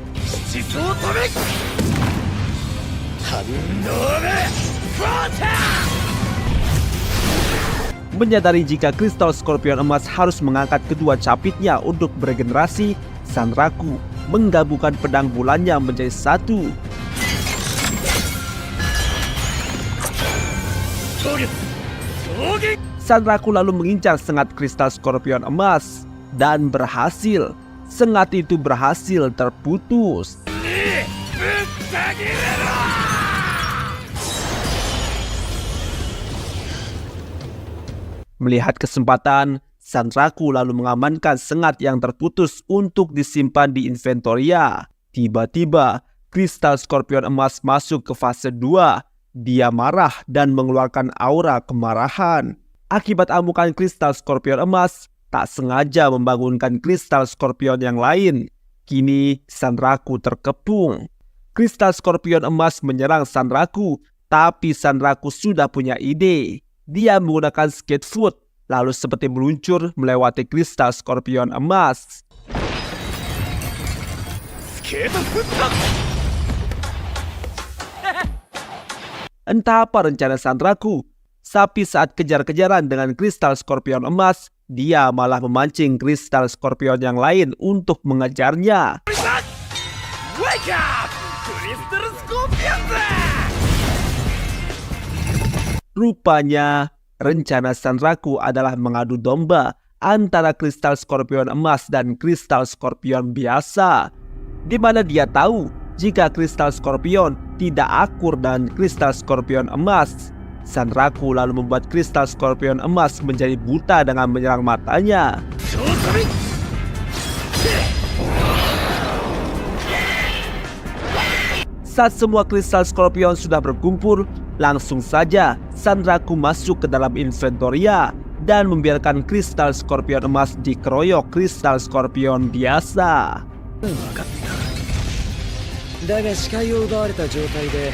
Menyadari jika kristal skorpion emas harus mengangkat kedua capitnya untuk beregenerasi, Sanraku menggabungkan pedang bulannya menjadi satu. Sanraku lalu mengincar sengat kristal skorpion emas dan berhasil. Sengat itu berhasil terputus. Melihat kesempatan, Sanraku lalu mengamankan sengat yang terputus untuk disimpan di inventoria. Tiba-tiba, kristal skorpion emas masuk ke fase 2. Dia marah dan mengeluarkan aura kemarahan. Akibat amukan kristal skorpion emas, tak sengaja membangunkan kristal skorpion yang lain. Kini Sanraku terkepung. Kristal skorpion emas menyerang Sanraku, tapi Sanraku sudah punya ide. Dia menggunakan skate foot, lalu seperti meluncur melewati kristal skorpion emas. Entah apa rencana Sanraku, tapi saat kejar-kejaran dengan kristal skorpion emas, dia malah memancing kristal skorpion yang lain untuk mengejarnya. Rupanya rencana Sanraku adalah mengadu domba antara kristal skorpion emas dan kristal skorpion biasa, di mana dia tahu jika kristal skorpion tidak akur dengan kristal skorpion emas. Sanraku lalu membuat kristal skorpion emas menjadi buta dengan menyerang matanya. Saat semua kristal skorpion sudah berkumpul, langsung saja Sanraku masuk ke dalam inventoria dan membiarkan kristal skorpion emas dikeroyok kristal skorpion biasa. だが視界を奪われた状態で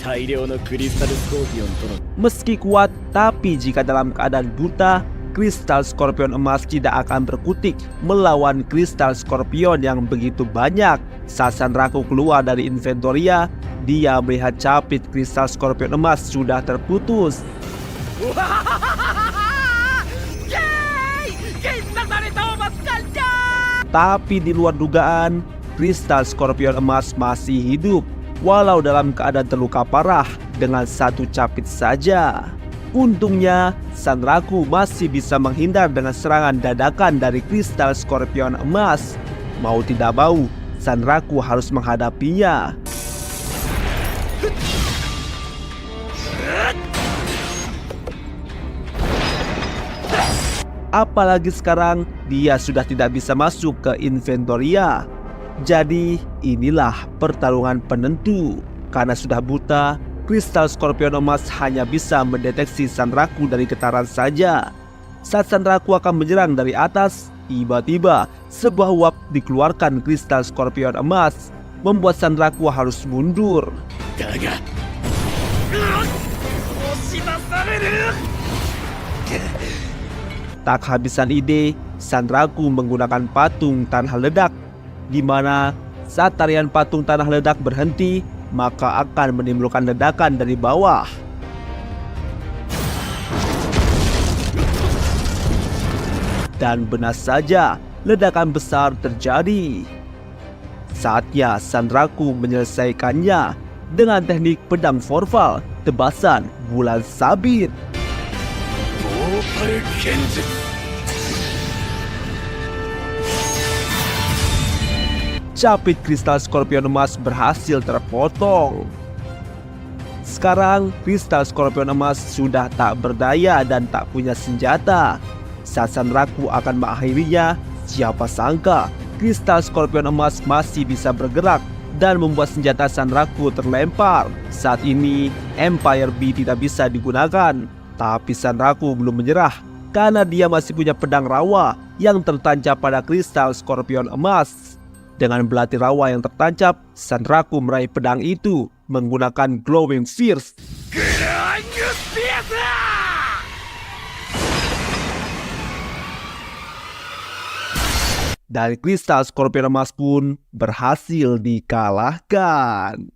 大量のクリスタルスコーピオンとの Meski kuat, tapi jika dalam keadaan buta, kristal skorpion emas tidak akan berkutik melawan kristal skorpion yang begitu banyak. Saat Sanraku keluar dari inventoria, dia melihat capit kristal skorpion emas sudah terputus. Tapi di luar dugaan, kristal skorpion emas masih hidup, walau dalam keadaan terluka parah dengan satu capit saja. Untungnya, Sanraku masih bisa menghindar dengan serangan dadakan dari kristal skorpion emas. Mau tidak mau, Sanraku harus menghadapinya. Apalagi sekarang dia sudah tidak bisa masuk ke inventoria. Jadi inilah pertarungan penentu. Karena sudah buta, kristal skorpion emas hanya bisa mendeteksi Sanraku dari getaran saja. Saat Sanraku akan menyerang dari atas, tiba-tiba sebuah uap dikeluarkan kristal skorpion emas, membuat Sanraku harus mundur. Tak kehabisan ide, Sanraku menggunakan patung tanah ledak, di mana saat tarian patung tanah ledak berhenti, maka akan menimbulkan ledakan dari bawah. Dan benar saja, ledakan besar terjadi. Saatnya Sanraku menyelesaikannya dengan teknik pedang Forval, tebasan bulan sabit. Capit kristal skorpion emas berhasil terpotong. Sekarang kristal skorpion emas sudah tak berdaya dan tak punya senjata. Saat Sanraku akan mengakhirinya, siapa sangka kristal skorpion emas masih bisa bergerak dan membuat senjata Sanraku terlempar. Saat ini Empire B tidak bisa digunakan, tapi Sanraku belum menyerah karena dia masih punya pedang rawa yang tertancap pada kristal skorpion emas. Dengan belati rawa yang tertancap, Sanraku meraih pedang itu menggunakan Glowing Fierce. Dari kristal skorpion emas pun berhasil dikalahkan.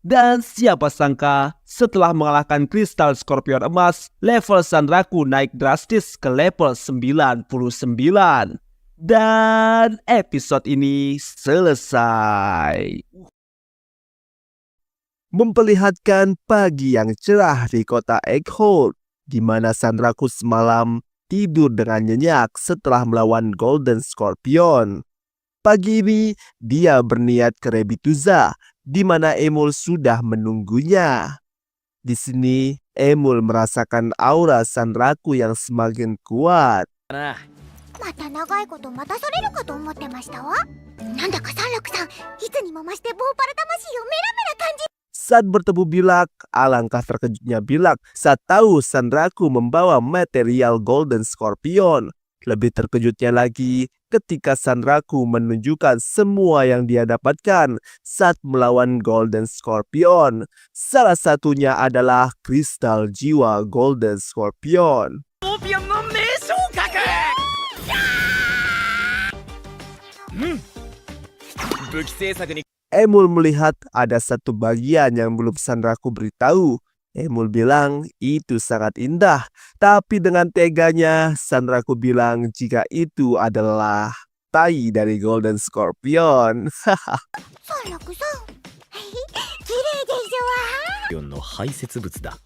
Dan siapa sangka setelah mengalahkan kristal skorpion emas, level Sanraku naik drastis ke level 99. Dan episode ini selesai. Memperlihatkan pagi yang cerah di kota Egghold, di mana Sanraku semalam tidur dengan nyenyak setelah melawan Golden Scorpion. Pagi ini dia berniat ke Rebituza, di mana Emul sudah menunggunya. Di sini Emul merasakan aura Sanraku yang semakin kuat. また長いこと待たされるかと思ってましたわ。なんだか三楽さん、いつにも増してボーパル魂をメラメラ感じ。 Saat bertemu Bilak, alangkah terkejutnya Bilak saat tahu Sanraku membawa material Golden Scorpion. Lebih terkejutnya lagi ketika Sanraku menunjukkan semua yang dia dapatkan saat melawan Golden Scorpion. Salah satunya adalah kristal jiwa Golden Scorpion. Emul melihat ada satu bagian yang belum Sanraku beritahu. Emul bilang itu sangat indah, tapi dengan teganya Sanraku bilang jika itu adalah tai dari Golden Scorpion. 三楽さん、綺麗でしょわ。の排泄物だ。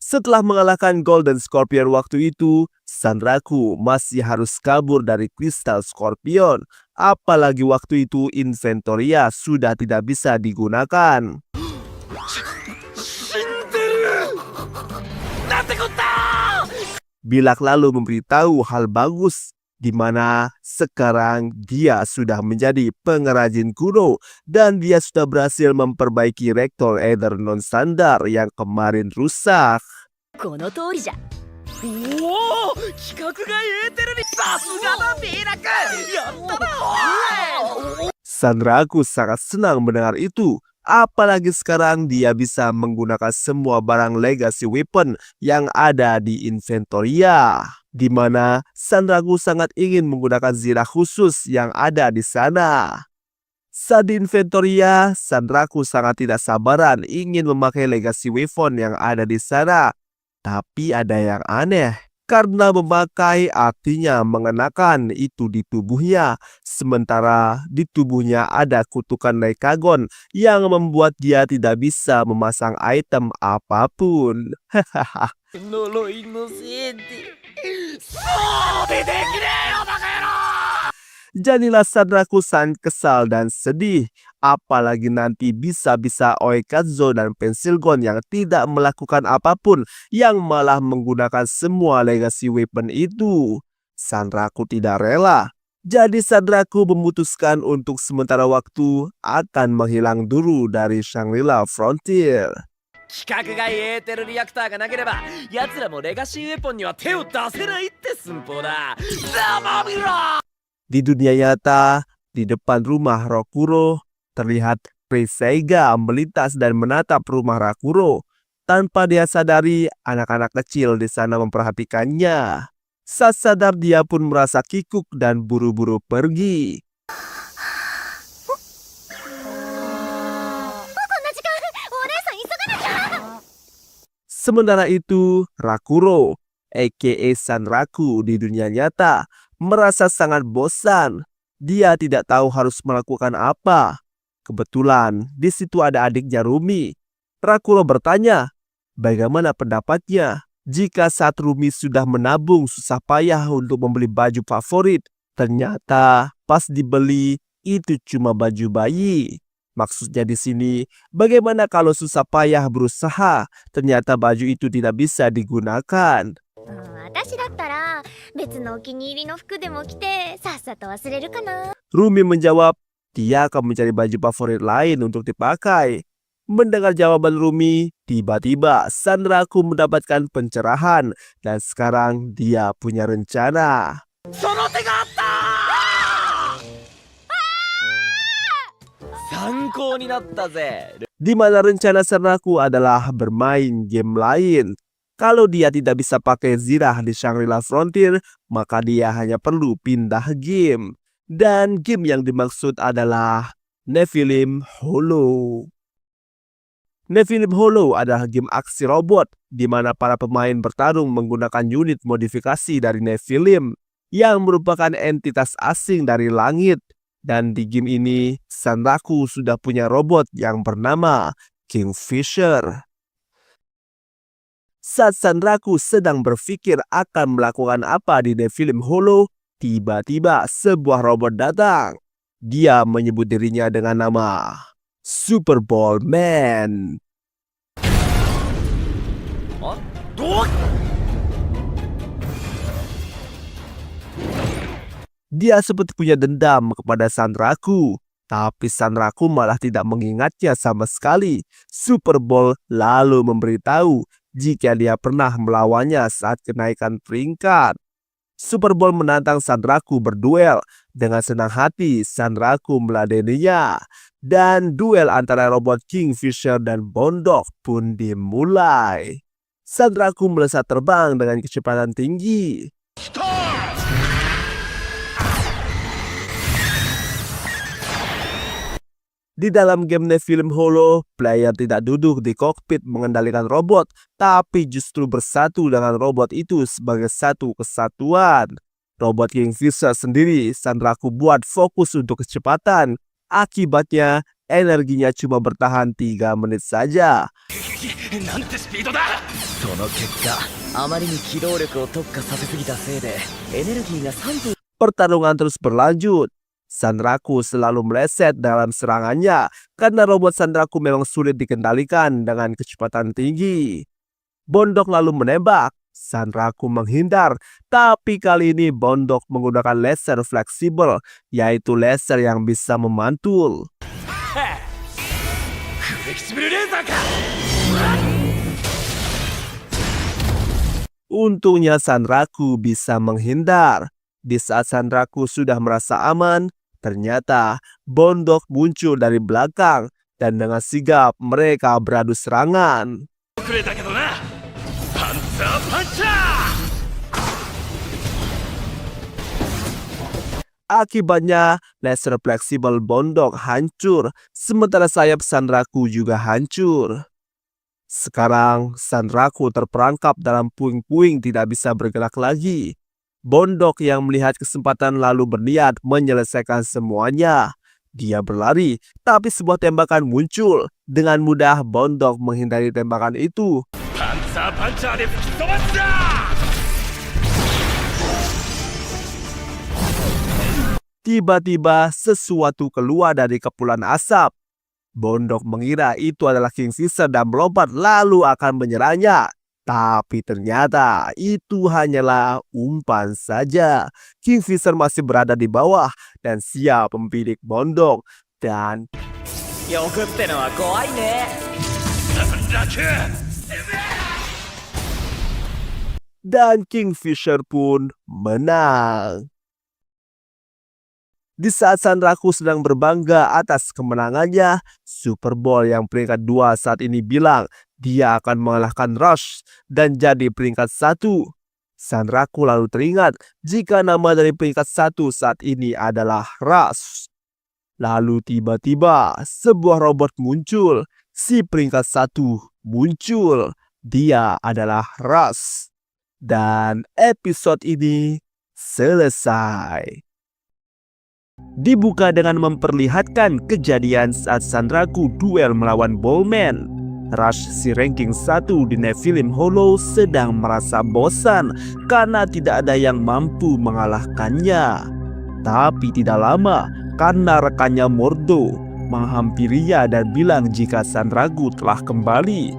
Setelah mengalahkan Golden Scorpion waktu itu, Sanraku masih harus kabur dari Crystal Scorpion. Apalagi waktu itu Inventoria sudah tidak bisa digunakan. Bilak lalu memberitahu hal bagus, di mana sekarang dia sudah menjadi pengrajin kuno dan dia sudah berhasil memperbaiki reaktor Aether non-standar yang kemarin rusak. この通りじゃ。おお企画がエーテルにさすがだビーラクやったなおい Sanraku sangat senang mendengar itu. Apalagi sekarang dia bisa menggunakan semua barang legacy weapon yang ada di Inventoria. Di mana Sanraku sangat ingin menggunakan zirah khusus yang ada di sana. Saat di Inventoria, Sanraku sangat tidak sabaran ingin memakai legacy weapon yang ada di sana. Tapi ada yang aneh. Karena memakai artinya mengenakan itu di tubuhnya. Sementara di tubuhnya ada kutukan Nekagon yang membuat dia tidak bisa memasang item apapun. 呪いのせいでそうでできねえよバカ野郎 Jadilah Sanraku-san kesal dan sedih. Apalagi nanti bisa-bisa Oikazo dan Pensilgon yang tidak melakukan apapun, yang malah menggunakan semua legacy weapon itu. Sanraku tidak rela. Jadi Sanraku memutuskan untuk sementara waktu akan menghilang dulu dari Shangri-La Frontier. 企画外エーテルリアクターがなければ奴らもレガシーウェポンには手を出せないって寸法だざまみろ Di dunia nyata, di depan rumah Rokuro, terlihat Priseiga melintas dan menatap rumah Rakuro. Tanpa dia sadari, anak-anak kecil di sana memperhatikannya. Saat sadar dia pun merasa kikuk dan buru-buru pergi. Sementara itu, Rakuro, aka Sanraku di dunia nyata, merasa sangat bosan. Dia tidak tahu harus melakukan apa. Kebetulan di situ ada adiknya Rumi. Rakuro bertanya, bagaimana pendapatnya jika saat Rumi sudah menabung susah payah untuk membeli baju favorit, ternyata pas dibeli itu cuma baju bayi. Maksudnya di sini, bagaimana kalau susah payah berusaha, ternyata baju itu tidak bisa digunakan. 私だったら別のお気に入りの服でも着てさっさと忘れるかな。 Rumi menjawab, dia akan mencari baju favorit lain untuk dipakai. Mendengar jawaban Rumi, tiba-tiba Sanraku mendapatkan pencerahan dan sekarang dia punya rencana. その手があった参考になったぜ Di mana rencana Sanraku adalah bermain game lain. Kalau dia tidak bisa pakai zirah di Shangri-La Frontier, maka dia hanya perlu pindah game. Dan game yang dimaksud adalah Nephilim Hollow. Nephilim Hollow adalah game aksi robot di mana para pemain bertarung menggunakan unit modifikasi dari Nephilim yang merupakan entitas asing dari langit. Dan di game ini, Sanraku sudah punya robot yang bernama Kingfisher. Saat Sanraku sedang berpikir akan melakukan apa di Nephilim Hollow, tiba-tiba sebuah robot datang. Dia menyebut dirinya dengan nama Super Ball Man. Dia seperti punya dendam kepada Sanraku, tapi Sanraku malah tidak mengingatnya sama sekali. Super Ball lalu memberitahu jika dia pernah melawannya saat kenaikan peringkat. Super Ball menantang Sanraku berduel. Dengan senang hati, Sanraku meladeninya. Dan duel antara robot Kingfisher dan Bondok pun dimulai. Sanraku melesat terbang dengan kecepatan tinggi. Di dalam game Nephilim Hollow, player tidak duduk di kokpit mengendalikan robot, tapi justru bersatu dengan robot itu sebagai satu kesatuan. Robot Kingfisher sendiri Sanraku buat fokus untuk kecepatan. Akibatnya, energinya cuma bertahan 3 menit saja. なんてスピードだ。その結果あまりに機動力を特化させすぎたせいでエネルギーが3分 Pertarungan terus berlanjut. Sanraku selalu meleset dalam serangannya karena robot Sanraku memang sulit dikendalikan dengan kecepatan tinggi. Bondok lalu menembak. Sanraku menghindar, tapi kali ini Bondok menggunakan laser fleksibel, yaitu laser yang bisa memantul. フレキシブルレーザーか。 Untungnya Sanraku bisa menghindar. Di saat Sanraku sudah merasa aman, ternyata Bondok muncul dari belakang dan dengan sigap mereka beradu serangan. 遅れたけどな。パンツァーパンチャー。 Akibatnya, laser fleksibel Bondok hancur, sementara sayap Sanraku juga hancur. Sekarang, Sanraku terperangkap dalam puing-puing tidak bisa bergerak lagi. Bondok yang melihat kesempatan lalu berniat menyelesaikan semuanya. Dia berlari, tapi sebuah tembakan muncul. Dengan mudah, Bondok menghindari tembakan itu. パンツァーパンチャーで吹き飛ばすだ。 Tiba-tiba sesuatu keluar dari kepulan asap. Bondok mengira itu adalah Kingfisher dan melompat lalu akan menyerangnya. Tapi ternyata itu hanyalah umpan saja. Kingfisher masih berada di bawah dan siap membidik Bondok. Dan 欲ってのは怖いね。楽。 dan Kingfisher pun menang. Di saat Sanraku sedang berbangga atas kemenangannya, Super Bowl yang peringkat 2 saat ini bilang dia akan mengalahkan Rush dan jadi peringkat 1. Sanraku lalu teringat jika nama dari peringkat 1 saat ini adalah Rush. Lalu tiba-tiba sebuah robot muncul. Si peringkat 1 muncul. Dia adalah Rush. Dan episode ini selesai. Dibuka dengan memperlihatkan kejadian saat Sanraku duel melawan Bowman. Rush si ranking 1 di Nephilim Hollow sedang merasa bosan karena tidak ada yang mampu mengalahkannya. Tapi tidak lama karena rekannya Mordo menghampirinya dan bilang jika Sanraku telah kembali.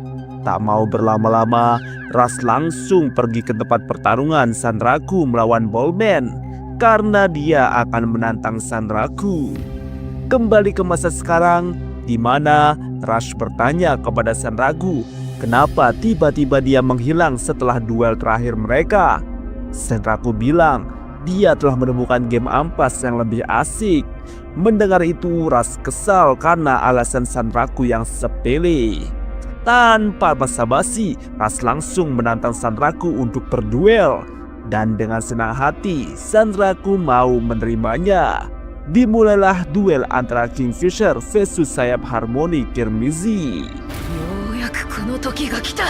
Tak mau berlama-lama, Rush langsung pergi ke tempat pertarungan Sanraku melawan Bowman. Karena dia akan menantang Sanraku. Kembali ke masa sekarang, di mana Rush bertanya kepada Sanraku, kenapa tiba-tiba dia menghilang setelah duel terakhir mereka. Sanraku bilang, dia telah menemukan game ampas yang lebih asik. Mendengar itu, Rush kesal karena alasan Sanraku yang sepele. Tanpa basa-basi, Rush langsung menantang Sanraku untuk berduel. Dan dengan senang hati, Sanraku mau menerimanya. Dimulailah duel antara Kingfisher versus sayap harmoni Kirmizi. ようやくこの時が来た。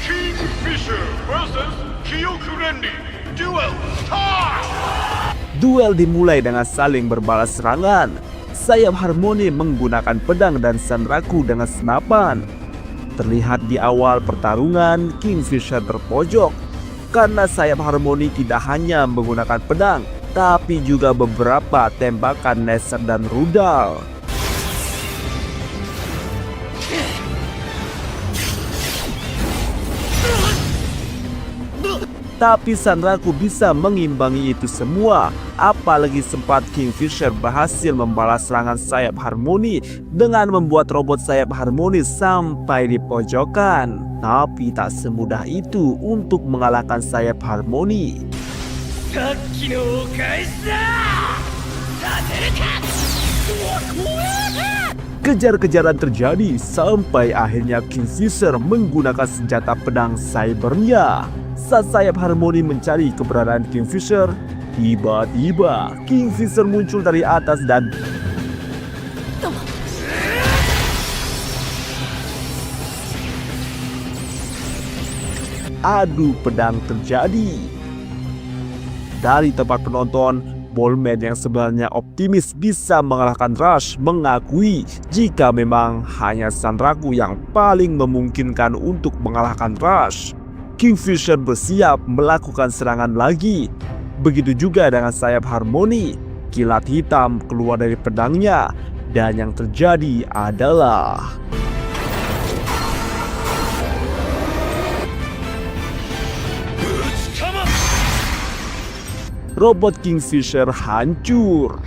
Kingfisher vs. Kyokurenri. Duel time! Duel dimulai dengan saling berbalas serangan. Sayap harmoni menggunakan pedang dan Sanraku dengan senapan. Terlihat di awal pertarungan, Kingfisher terpojok. Karena sayap harmoni tidak hanya menggunakan pedang, tapi juga beberapa tembakan laser dan rudal. Tapi Sanraku bisa mengimbangi itu semua. Apalagi sempat Kingfisher berhasil membalas serangan sayap harmoni dengan membuat robot sayap harmoni sampai di pojokan. Tapi tak semudah itu untuk mengalahkan sayap harmoni. Kejar-kejaran terjadi sampai akhirnya Kingfisher menggunakan senjata pedang cybernya. Saat sayap harmoni mencari keberadaan Kingfisher, tiba-tiba Kingfisher muncul dari atas dan adu pedang terjadi. Dari tempat penonton, Ballman yang sebenarnya optimis bisa mengalahkan Rush mengakui jika memang hanya Sanraku yang paling memungkinkan untuk mengalahkan Rush. Kingfisher bersiap melakukan serangan lagi. Begitu juga dengan sayap Harmony. Kilat hitam keluar dari pedangnya dan yang terjadi adalah robot Kingfisher hancur.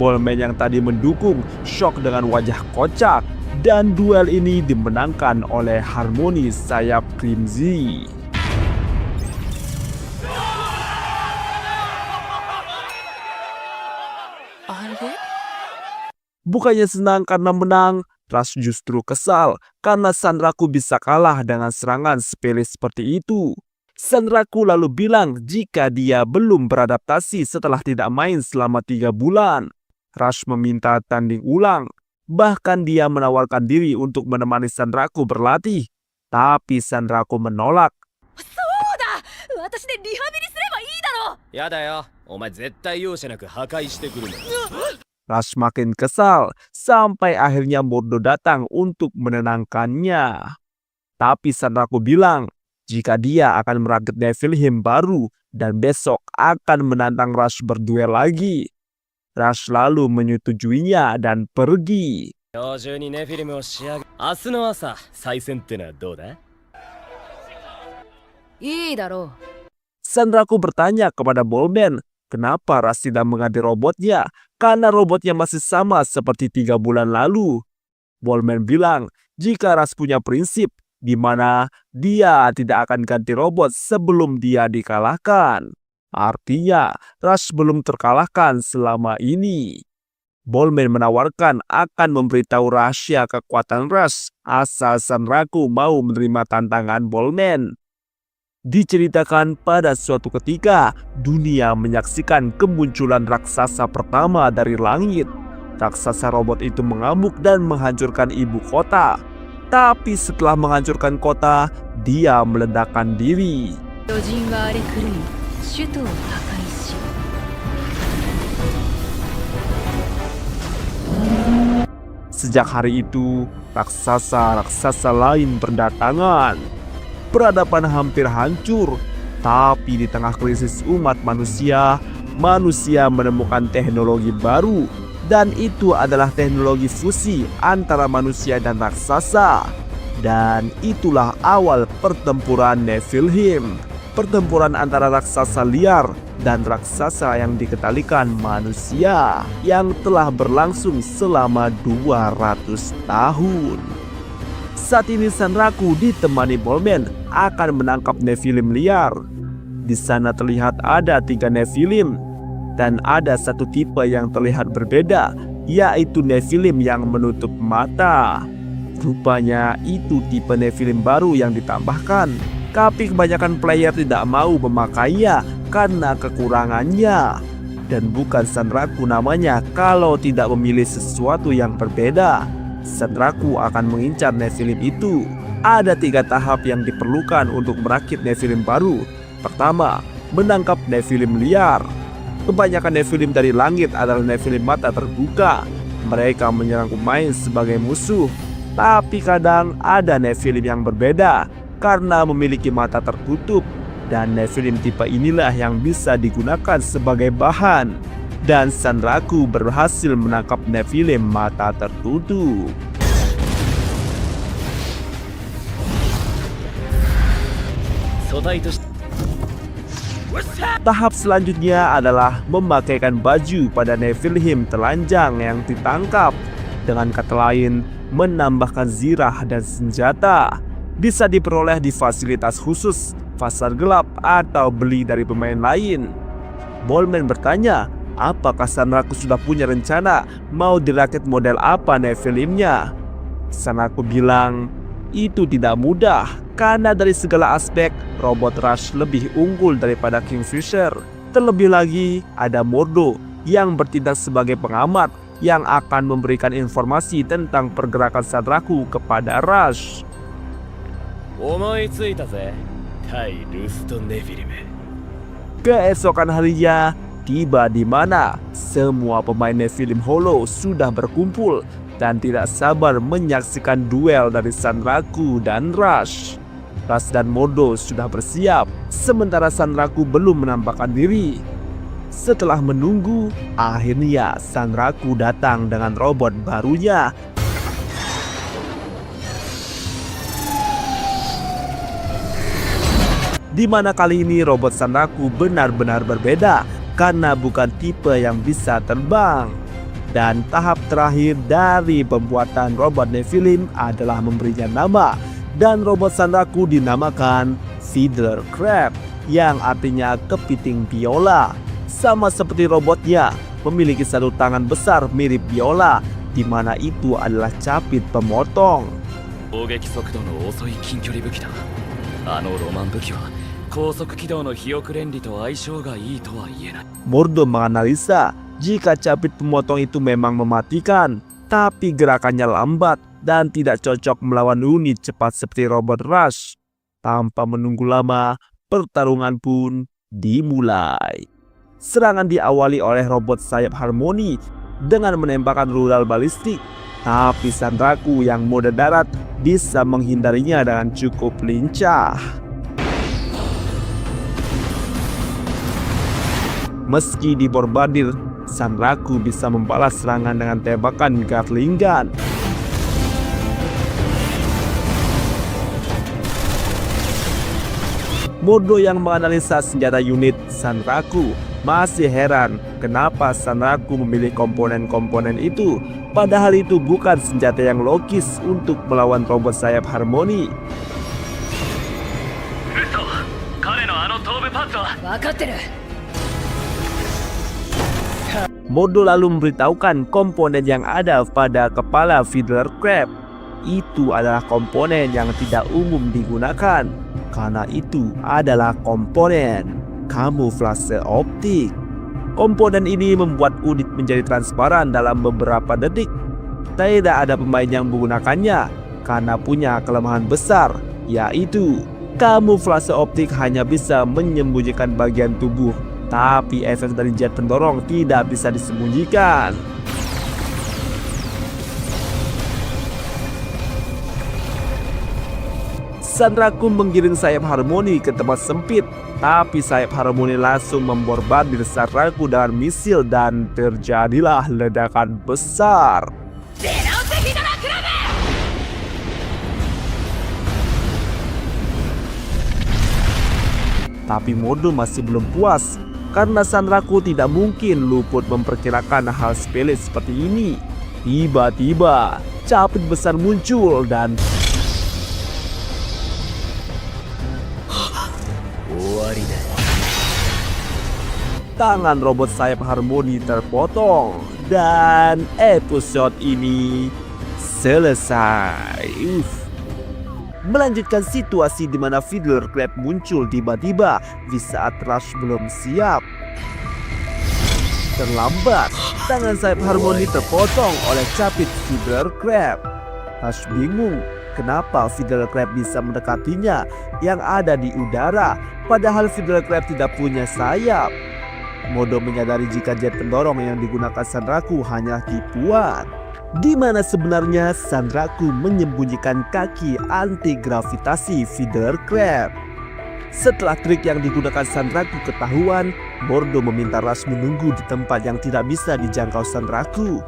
Ballman yang tadi mendukung shock dengan wajah kocak, dan duel ini dimenangkan oleh Harmony sayap Crimzy. Bukannya senang karena menang, Rush justru kesal karena Sanraku bisa kalah dengan serangan sepele seperti itu. Sanraku lalu bilang jika dia belum beradaptasi setelah tidak main selama 3 bulan. Rush meminta tanding ulang. Bahkan dia menawarkan diri untuk menemani Sanraku berlatih. Tapi Sanraku menolak. 私でリハビリすればいいだろ。やだよ、お前絶対容赦なく破壊してくるもん。 Rush makin kesal sampai akhirnya Mordo datang untuk menenangkannya. Tapi Sanraku bilang jika dia akan merakit Nephilim baru dan besok akan menantang Rush berduel lagi. Rush lalu menyetujuinya dan pergi. 今日中にネフィリムを仕上げ、明日の朝再戦ってのはどうだ？いいだろう。 Sanraku bertanya kepada Ballman, kenapa Rush tidak mengganti robotnya? Karena robotnya masih sama seperti 3 bulan lalu. Ballman bilang jika Rush punya prinsip di mana dia tidak akan ganti robot sebelum dia dikalahkan. Artinya, Rush belum terkalahkan selama ini. Ballman menawarkan akan memberitahu rahasia kekuatan Rush asal Sanraku mau menerima tantangan Ballman. Diceritakan pada suatu ketika, dunia menyaksikan kemunculan raksasa pertama dari langit. Raksasa robot itu mengamuk dan menghancurkan ibu kota. Tapi setelah menghancurkan kota, dia meledakkan diri. 巨人が荒れ狂い首都を破壊し Sejak hari itu, raksasa-raksasa lain berdatangan. Peradaban hampir hancur, tapi di tengah krisis umat manusia, manusia menemukan teknologi baru. Dan itu adalah teknologi fusi antara manusia dan raksasa. Dan itulah awal pertempuran Nephilim. Pertempuran antara raksasa liar dan raksasa yang dikendalikan manusia yang telah berlangsung selama 200 tahun. Saat ini Sanraku ditemani Ballman akan menangkap Nephilim liar. Di sana terlihat ada 3 Nephilim dan ada satu tipe yang terlihat berbeda, yaitu Nephilim yang menutup mata. Rupanya itu tipe Nephilim baru yang ditambahkan. Tapi kebanyakan player tidak mau memakainya karena kekurangannya. Dan bukan Sanraku namanya kalau tidak memilih sesuatu yang berbeda. Sanraku akan mengincar Nephilim itu. Ada 3 tahap yang diperlukan untuk merakit Nephilim baru. Pertama, menangkap Nephilim liar. Kebanyakan Nephilim dari langit adalah Nephilim mata terbuka. Mereka menyerang pemain sebagai musuh. Tapi kadang ada Nephilim yang berbeda karena memiliki mata tertutup, dan Nephilim tipe inilah yang bisa digunakan sebagai bahan. Dan Sanraku berhasil menangkap Nephilim mata tertutup. Tahap selanjutnya adalah memakaikan baju pada Nephilim telanjang yang ditangkap. Dengan kata lain, menambahkan zirah dan senjata. Bisa diperoleh di fasilitas khusus, pasar gelap, atau beli dari pemain lain. Ballman bertanya, apakah Sanraku sudah punya rencana mau dirakit model apa Nephilimnya? Sanraku bilang, itu tidak mudah karena dari segala aspek robot Rush lebih unggul daripada Kingfisher. Terlebih lagi ada Mordo yang bertindak sebagai pengamat yang akan memberikan informasi tentang pergerakan Sanraku kepada Rush. 思いついたぜ、対ルスト・ネフィリム。 Keesokan harinya, Tiba di mana semua pemain Nephilim Hollow sudah berkumpul dan tidak sabar menyaksikan duel dari Sanraku dan Rush. Rush dan Mordo sudah bersiap, sementara Sanraku belum menampakkan diri. Setelah menunggu, akhirnya Sanraku datang dengan robot barunya. Di mana kali ini robot Sanraku benar-benar berbeda karena bukan tipe yang bisa terbang. Dan tahap terakhir dari pembuatan robot Nephilim adalah memberinya nama, dan robot Sanraku dinamakan Fiddler Crab yang artinya kepiting biola. Sama seperti robotnya, memiliki satu tangan besar mirip biola, di mana itu adalah capit pemotong. 攻撃速度の遅い近距離武器だ。あのロマン武器は高速軌道の非翼連理と相性がいいとは言えない。 Mordo menganalisa jika capit pemotong itu memang mematikan, tapi gerakannya lambat dan tidak cocok melawan unit cepat seperti robot Rush. Tanpa menunggu lama, pertarungan pun dimulai. Serangan diawali oleh robot sayap Harmony dengan menembakkan rudal balistik, tapi Sanraku yang mode darat bisa menghindarinya dengan cukup lincah. Meski diborbardir, Sanraku bisa membalas serangan dengan tembakan Gatling gun. Mordo yang menganalisa senjata unit Sanraku masih heran kenapa Sanraku memilih komponen-komponen itu, padahal itu bukan senjata yang logis untuk melawan robot sayap Harmony. 彼のあの頭部パーツは 分かってる。 Mordo lalu memberitahukan komponen yang ada pada kepala Fiddler Crab. Itu adalah komponen yang tidak umum digunakan, karena itu adalah komponen kamuflase optik. Komponen ini membuat unit menjadi transparan dalam beberapa detik. Tidak ada pemain yang menggunakannya karena punya kelemahan besar, yaitu kamuflase optik hanya bisa menyembunyikan bagian tubuh, tapi efek dari jet pendorong tidak bisa disembunyikan. Sanraku menggiring sayap Harmony ke tempat sempit, tapi sayap Harmony langsung memborbardir Sanraku dengan misil dan terjadilah ledakan besar. Tapi Mordo masih belum puas, karena Sanraku tidak mungkin luput memperkirakan hal sepele seperti ini. Tiba-tiba, capit besar muncul dan tangan robot sayap Harmony terpotong, dan episode ini selesai. Melanjutkan situasi di mana Fiddler Crab muncul tiba-tiba di saat Rush belum siap. Terlambat, tangan sayap Harmony terpotong oleh capit Fiddler Crab. Rush bingung kenapa Fiddler Crab bisa mendekatinya yang ada di udara, padahal Fiddler Crab tidak punya sayap. Mordo menyadari jika jet pendorong yang digunakan Sanraku hanya tipuan, di mana sebenarnya Sanraku menyembunyikan kaki anti gravitasi Fiddler Crab. Setelah trik yang digunakan Sanraku ketahuan, Mordo meminta Rush menunggu di tempat yang tidak bisa dijangkau Sanraku.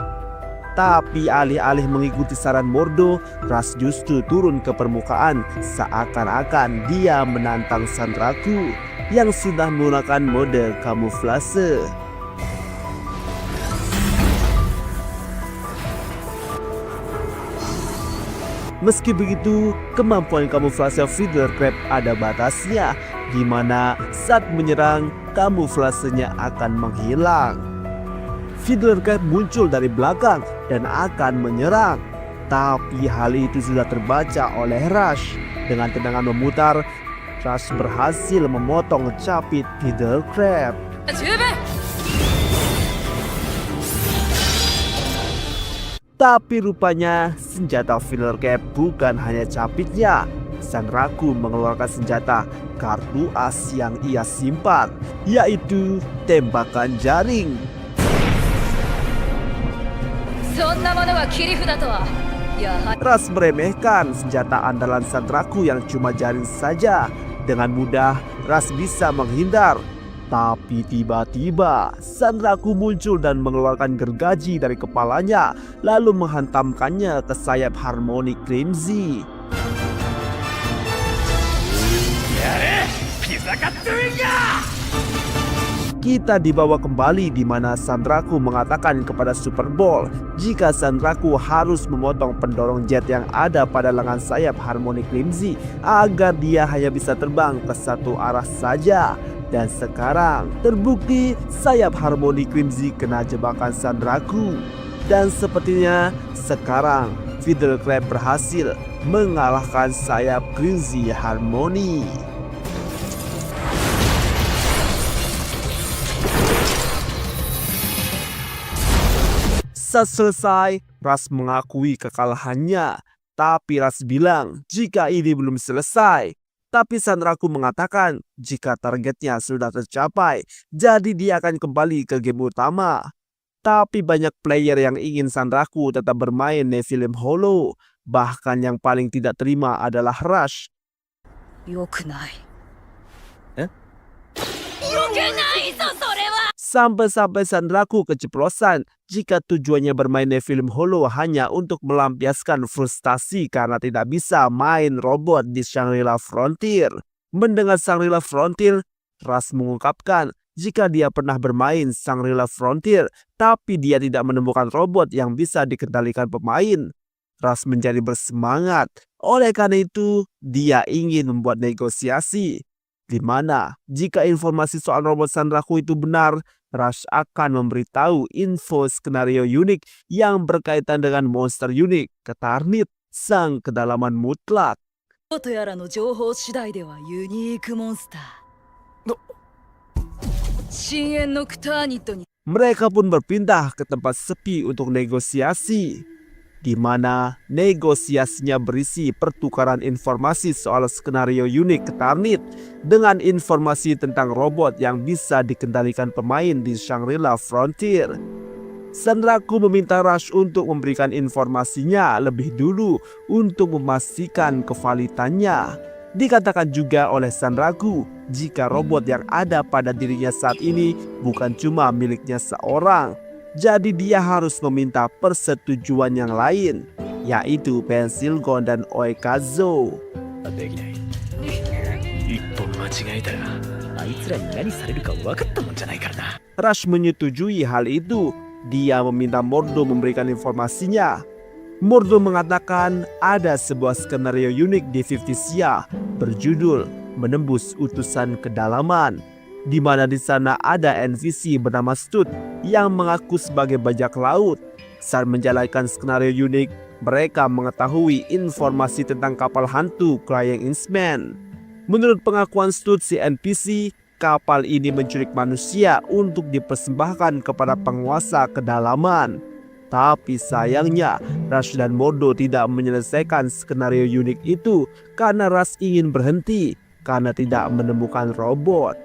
Tapi alih-alih mengikuti saran Mordo, Rush justru turun ke permukaan seakan-akan dia menantang Sanraku yang sudah menggunakan mode kamuflase. Meski begitu, kemampuan kamuflase Fiddler Crab ada batasnya, di mana saat menyerang, kamuflasenya akan menghilang. Fiddler Crab muncul dari belakang dan akan menyerang, tapi hal itu sudah terbaca oleh Rush. Dengan tendangan memutar, Rush berhasil memotong capit Fiddler Crab. Tapi rupanya senjata Fiddler Crab bukan hanya capitnya, Sanraku mengeluarkan senjata kartu as yang ia simpan, yaitu tembakan jaring. そんなものは切り札とはやはり Ras meremehkan senjata andalan Sanraku yang cuma jaring saja. Dengan mudah, Ras bisa menghindar. Tapi tiba-tiba, Sanraku muncul dan mengeluarkan gergaji dari kepalanya, lalu menghantamkannya ke sayap Harmony Crimson. Kita dibawa kembali di mana Sanraku mengatakan kepada Super Bowl jika Sanraku harus memotong pendorong jet yang ada pada lengan sayap Harmony Crimson agar dia hanya bisa terbang ke satu arah saja. Dan sekarang terbukti sayap Harmony Crimson kena jebakan Sanraku. Dan sepertinya sekarang Fiddle Crab berhasil mengalahkan sayap Crimson Harmony. Saat selesai, Ras mengakui kekalahannya. Tapi Ras bilang jika ini belum selesai. Tapi Sanraku mengatakan jika targetnya sudah tercapai, jadi dia akan kembali ke game utama. Tapi banyak player yang ingin Sanraku tetap bermain Nephilim Hollow. Bahkan yang paling tidak terima adalah Rush. よくない。え？よくないぞそれは。 Sampai-sampai Sanraku keceplosan jika tujuannya bermain Nephilim Hollow hanya untuk melampiaskan frustasi karena tidak bisa main robot di Shangri-La Frontier. Mendengar Shangri-La Frontier, Ras mengungkapkan jika dia pernah bermain Shangri-La Frontier, tapi dia tidak menemukan robot yang bisa dikendalikan pemain. Ras menjadi bersemangat. Oleh karena itu, dia ingin membuat negosiasi. Di mana jika informasi soal robot Sanraku itu benar, Rush akan memberitahu info skenario unik yang berkaitan dengan monster unik ke Tarnit, sang kedalaman mutlak. ボトやらの情報次第ではユニークモンスター。深淵のクターニットに Mereka pun berpindah ke tempat sepi untuk negosiasi, di mana negosiasinya berisi pertukaran informasi soal skenario unik ke Tarnit dengan informasi tentang robot yang bisa dikendalikan pemain di Shangri-La Frontier. Sanraku meminta Rush untuk memberikan informasinya lebih dulu untuk memastikan kevalitannya. Dikatakan juga oleh Sanraku jika robot yang ada pada dirinya saat ini bukan cuma miliknya seorang. Jadi dia harus meminta persetujuan yang lain, yaitu Pensilgon dan Oikazo. できない一本間違えたらあいつらに何されるか分かったもんじゃないからな Rush menyetujui hal itu. Dia meminta Mordo memberikan informasinya. Mordo mengatakan ada sebuah skenario unik di 50 Sia berjudul Menembus Utusan Kedalaman, di mana di sana ada NPC bernama Stud yang mengaku sebagai bajak laut. Saat menjalankan skenario unik, mereka mengetahui informasi tentang kapal hantu Crying Inchman. Menurut pengakuan Stud si NPC, kapal ini menculik manusia untuk dipersembahkan kepada penguasa kedalaman. Tapi sayangnya, Rush dan Mordo tidak menyelesaikan skenario unik itu karena Rush ingin berhenti karena tidak menemukan robot.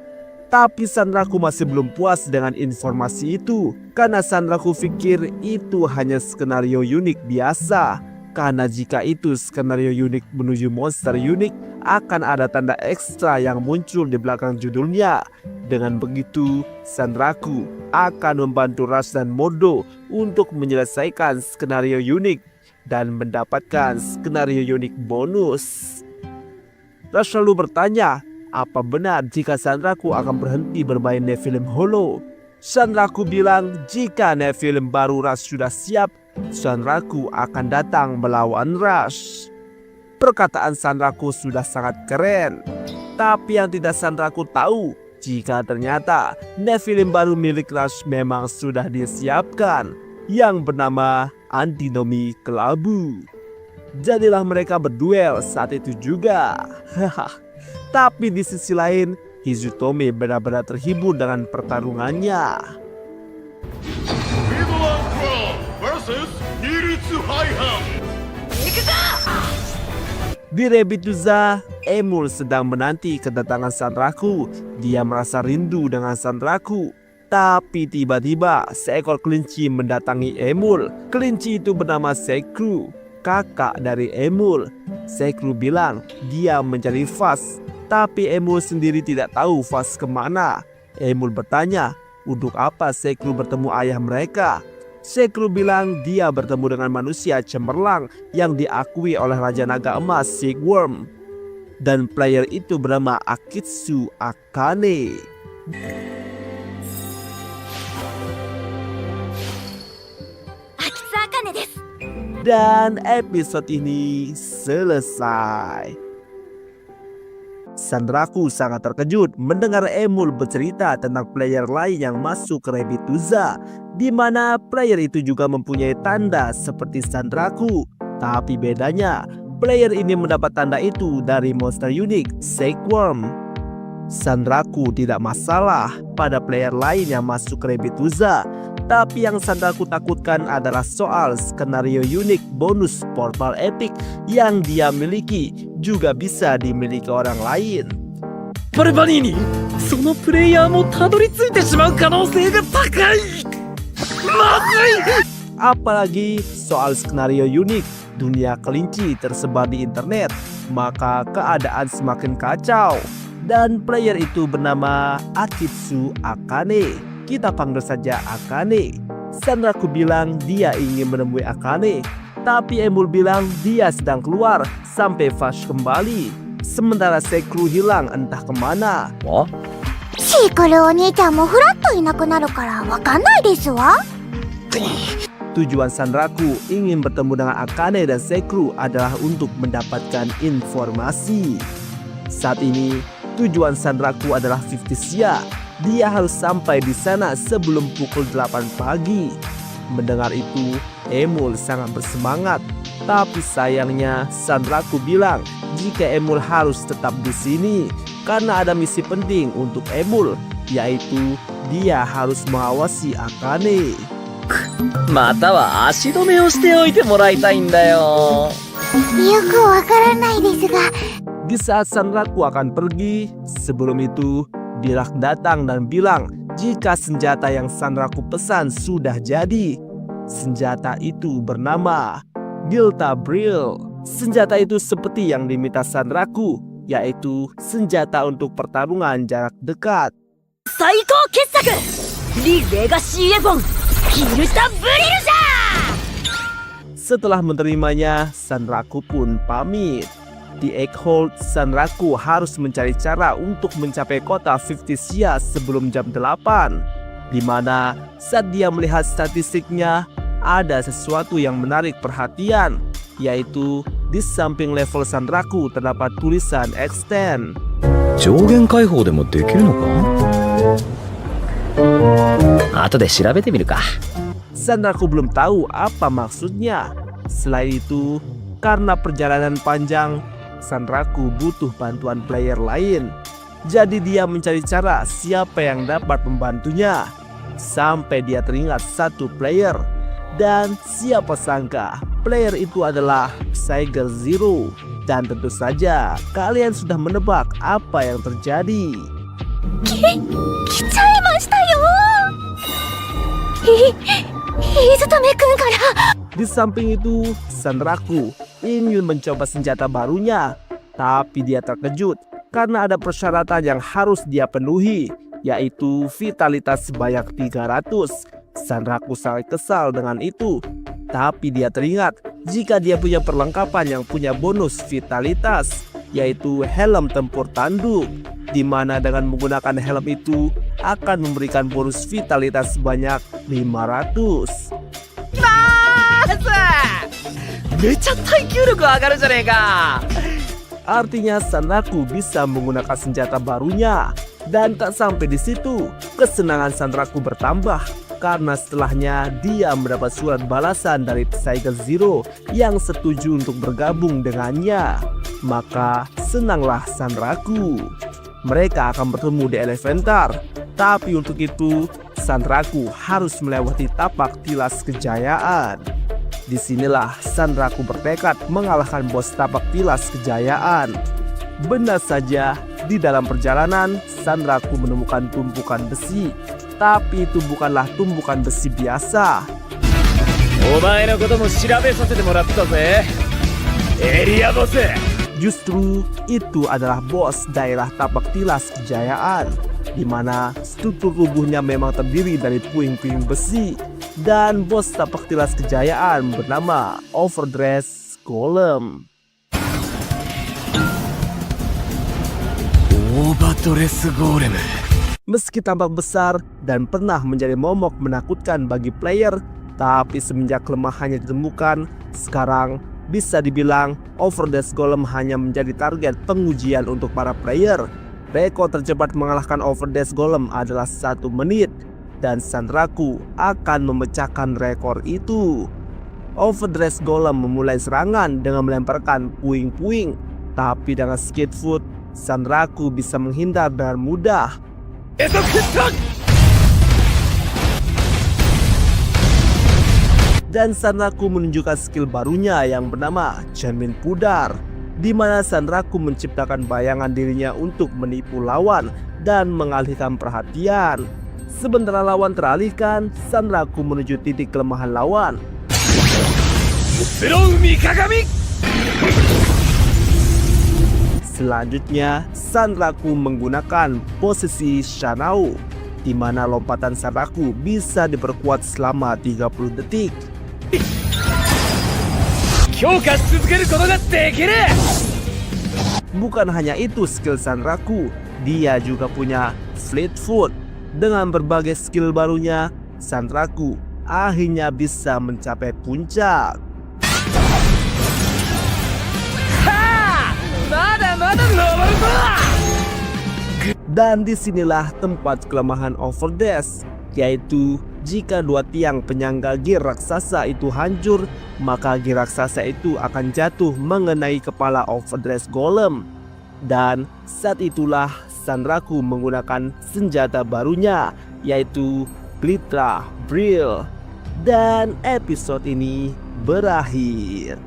Tapi Sanraku masih belum puas dengan informasi itu karena Sanraku pikir itu hanya skenario unik biasa. Karena jika itu skenario unik menuju monster unik, akan ada tanda ekstra yang muncul di belakang judulnya. Dengan begitu, Sanraku akan membantu Rush dan Mordo untuk menyelesaikan skenario unik dan mendapatkan skenario unik bonus. Rush lalu bertanya, apa benar jika Sanraku akan berhenti bermain Nephilim Hollow? Sanraku bilang jika Nephilim baru Rush sudah siap, Sanraku akan datang melawan Rush. Perkataan Sanraku sudah sangat keren. Tapi yang tidak Sanraku tahu, jika ternyata Nephilim baru milik Rush memang sudah disiapkan, yang bernama Antinomy Kelabu. Jadilah mereka berduel saat itu juga. Tapi di sisi lain, Hizutome benar-benar terhibur dengan pertarungannya. Di Rebituza, Emul sedang menanti kedatangan Sanraku. Dia merasa rindu dengan Sanraku. Tapi tiba-tiba seekor kelinci mendatangi Emul. Kelinci itu bernama Sekru, kakak dari Emul. Sekru bilang dia mencari Faz, tapi Emul sendiri tidak tahu Faz kemana. Emul bertanya, untuk apa Sekru bertemu ayah mereka? Sekru bilang dia bertemu dengan manusia cemerlang yang diakui oleh Raja Naga Emas Silkworm. Dan player itu bernama Akitsu Akane. Akitsu Akane desu. Dan episode ini selesai. Sanraku sangat terkejut mendengar Emul bercerita tentang player lain yang masuk ke Rebituza, di mana player itu juga mempunyai tanda seperti Sanraku. Tapi bedanya, player ini mendapat tanda itu dari monster unik Silkworm. Sanraku tidak masalah pada player lain yang masuk ke Rebituza, tapi yang Sanraku takutkan adalah soal skenario unik bonus portal epic yang dia miliki juga bisa dimiliki orang lain. バルバニーニ、そのプレイヤーもたどり着いてしまう可能性が高い。まずい。 Apalagi soal skenario unik dunia kelinci tersebar di internet, maka keadaan semakin kacau. Dan player itu bernama Akitsu Akane. Kita panggil saja Akane. Sanraku bilang dia ingin menemui Akane, tapi Emul bilang dia sedang keluar sampai Faz kembali. Sementara Sekru hilang entah kemana. シークルお兄ちゃんもフラッといなくなるからわかんないですわ。 Tujuan Sanraku ingin bertemu dengan Akane dan Sekru adalah untuk mendapatkan informasi. Saat ini tujuan Sanraku adalah 50 Sia. Dia harus sampai di sana sebelum pukul 8 pagi. Mendengar itu, Emul sangat bersemangat. Tapi sayangnya Sanraku bilang jika Emul harus tetap di sini karena ada misi penting untuk Emul, yaitu dia harus mengawasi Akane. または足止めをしておいてもらいたいんだよ。よくわからないですが、 Di saat Sanraku akan pergi, sebelum itu Dirak datang dan bilang jika senjata yang Sanraku pesan sudah jadi. Senjata itu bernama Gilta Brill. Senjata itu seperti yang diminta Sanraku, yaitu senjata untuk pertarungan jarak dekat. 最高傑作リ・レガシーエボンギルタブリルじゃ。 Setelah menerimanya, Sanraku pun pamit. Di Egghold, Sanraku harus mencari cara untuk mencapai kota 50 Sia sebelum jam 8. Di mana saat dia melihat statistiknya, ada sesuatu yang menarik perhatian, yaitu di samping level Sanraku terdapat tulisan extend. 上限解放でもできるのか？後で調べてみるか。 Sanraku belum tahu apa maksudnya. Selain itu, karena perjalanan panjang, Sanraku butuh bantuan player lain. Jadi dia mencari cara siapa yang dapat membantunya. Sampai dia teringat satu player. Dan siapa sangka player itu adalah Psyger Zero. Dan tentu saja kalian sudah menebak apa yang terjadi. 来ちゃいましたよ。水溜くんから。 Di samping itu, Sanraku ingin mencoba senjata barunya. Tapi dia terkejut karena ada persyaratan yang harus dia penuhi, yaitu vitalitas sebanyak 300. Sanraku sangat kesal dengan itu. Tapi dia teringat jika dia punya perlengkapan yang punya bonus vitalitas, yaitu helm tempur tanduk, di mana dengan menggunakan helm itu akan memberikan bonus vitalitas sebanyak 500. めちゃ耐久力上がるじゃねえか。 Artinya Sanraku bisa menggunakan senjata barunya. Dan tak sampai di situ, kesenangan Sanraku bertambah karena setelahnya dia mendapat surat balasan dari Psyger Zero yang setuju untuk bergabung dengannya. Maka senanglah Sanraku. Mereka akan bertemu di Elementar. Tapi untuk itu Sanraku harus melewati tapak tilas kejayaan. Disinilah Sanraku bertekad mengalahkan bos tapak tilas kejayaan. Benar saja, di dalam perjalanan Sanraku menemukan tumpukan besi. Tapi itu bukanlah tumpukan besi biasa. Justru itu adalah bos daerah tapak tilas kejayaan, di mana struktur tubuhnya memang terdiri dari puing-puing besi. Dan bos tapak tilas kejayaan bernama Overdress Golem. Overdress Golem. Meski tampak besar dan pernah menjadi momok menakutkan bagi player, tapi semenjak kelemahannya ditemukan, sekarang bisa dibilang Overdress Golem hanya menjadi target pengujian untuk para player. Rekor tercepat mengalahkan Overdress Golem adalah 1 menit. Dan Sanraku akan memecahkan rekor itu. Overdress Golem memulai serangan dengan melemparkan puing-puing. Tapi dengan skate foot, Sanraku bisa menghindar dengan mudah. Dan Sanraku menunjukkan skill barunya yang bernama Cermin Pudar, di mana Sanraku menciptakan bayangan dirinya untuk menipu lawan dan mengalihkan perhatian. Sementara lawan teralihkan, Sanraku menuju titik kelemahan lawan. Selanjutnya, Sanraku menggunakan posisi Shanao, di mana lompatan Sanraku bisa diperkuat selama 30 detik. Bukan hanya itu skill Sanraku, dia juga punya fleet foot. Dengan berbagai skill barunya, Sanraku akhirnya bisa mencapai puncak. Dan disinilah tempat kelemahan Overdress, yaitu jika 2 tiang penyangga gear raksasa itu hancur, maka gear raksasa itu akan jatuh mengenai kepala Overdress Golem. Dan saat itulah Sanraku menggunakan senjata barunya, yaitu Glitra Brill. Dan episode ini berakhir.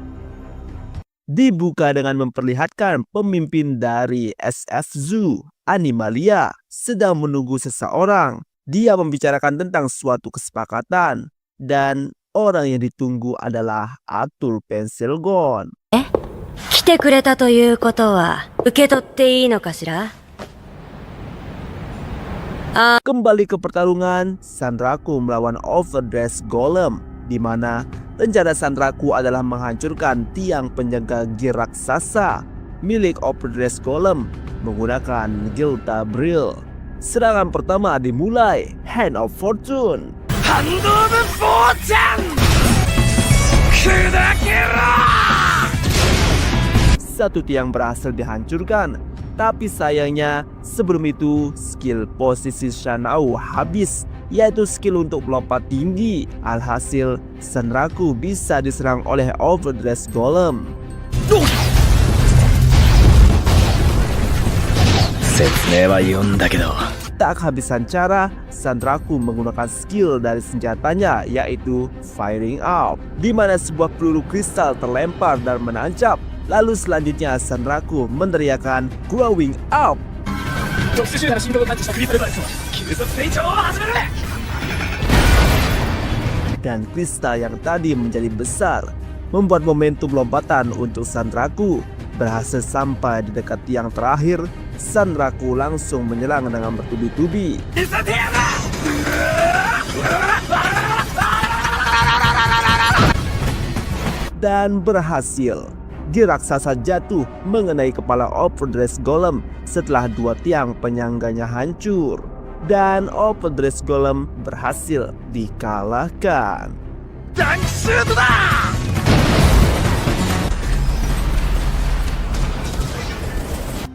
Dibuka dengan memperlihatkan pemimpin dari SF Zoo, Animalia, sedang menunggu seseorang. Dia membicarakan tentang suatu kesepakatan, dan orang yang ditunggu adalah Atul Penselgon. 来てくれたということは受け取っていいのかしら? Kembali ke pertarungan, Sanraku melawan Overdress Golem, di mana rencana Sanraku adalah menghancurkan tiang penjaga gear raksasa milik Overdress Golem menggunakan Glitra Brill. Serangan pertama dimulai, Hand of Fortune. Hand of Fortune! Kudakira! Satu tiang berhasil dihancurkan, tapi sayangnya sebelum itu skill posisi Shanao habis, yaitu skill untuk melompat tinggi. Alhasil Sanraku bisa diserang oleh Overdress Golem. Tak kehabisan cara, Sanraku menggunakan skill dari senjatanya, yaitu Firing Up, di mana sebuah peluru kristal terlempar dan menancap. Lalu selanjutnya Sanraku meneriakkan Growing Up. Dan kristal yang tadi menjadi besar membuat momentum lompatan untuk Sanraku berhasil sampai di dekat tiang terakhir. Sanraku langsung menyerang dengan bertubi-tubi dan berhasil. Gear raksasa jatuh mengenai kepala Overdress Golem setelah 2 tiang penyangganya hancur. Dan Overdress Golem berhasil dikalahkan.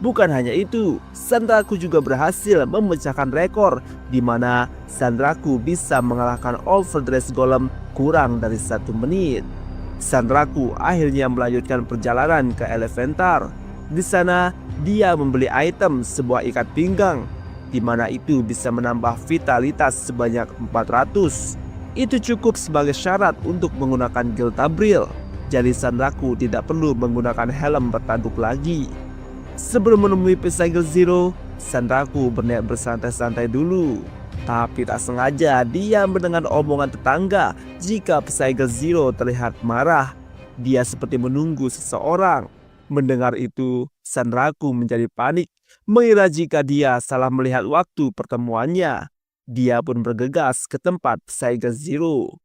Bukan hanya itu, Sanraku juga berhasil memecahkan rekor, di mana Sanraku bisa mengalahkan Overdress Golem kurang dari 1 menit. Sanraku akhirnya melanjutkan perjalanan ke Elementar. Di sana dia membeli item sebuah ikat pinggang, di mana itu bisa menambah vitalitas sebanyak 400. Itu cukup sebagai syarat untuk menggunakan Giltabril. Jadi Sanraku tidak perlu menggunakan helm bertanduk lagi. Sebelum menemui Psycho Zero, Sanraku berniat bersantai-santai dulu. Tapi tak sengaja dia mendengar omongan tetangga jika Psycho Zero terlihat marah. Dia seperti menunggu seseorang. Mendengar itu, Sanraku menjadi panik, mengira jika dia salah melihat waktu pertemuannya. Dia pun bergegas ke tempat Psycho Zero.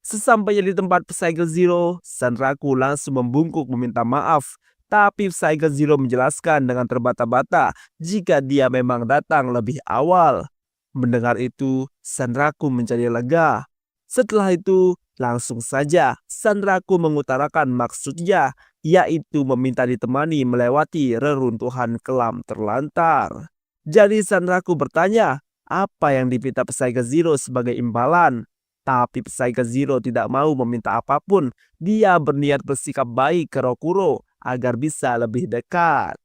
Sesampainya di tempat Psycho Zero, Sanraku langsung membungkuk meminta maaf. Tapi Psycho Zero menjelaskan dengan terbata-bata jika dia memang datang lebih awal. Mendengar itu, Sanraku menjadi lega. Setelah itu, langsung saja Sanraku mengutarakan maksudnya, yaitu meminta ditemani melewati reruntuhan kelam terlantar. Jadi Sanraku bertanya, apa yang dipinta Psycho Zero sebagai imbalan? Tapi Psycho Zero tidak mau meminta apapun. Dia berniat bersikap baik ke Rokuro agar bisa lebih dekat.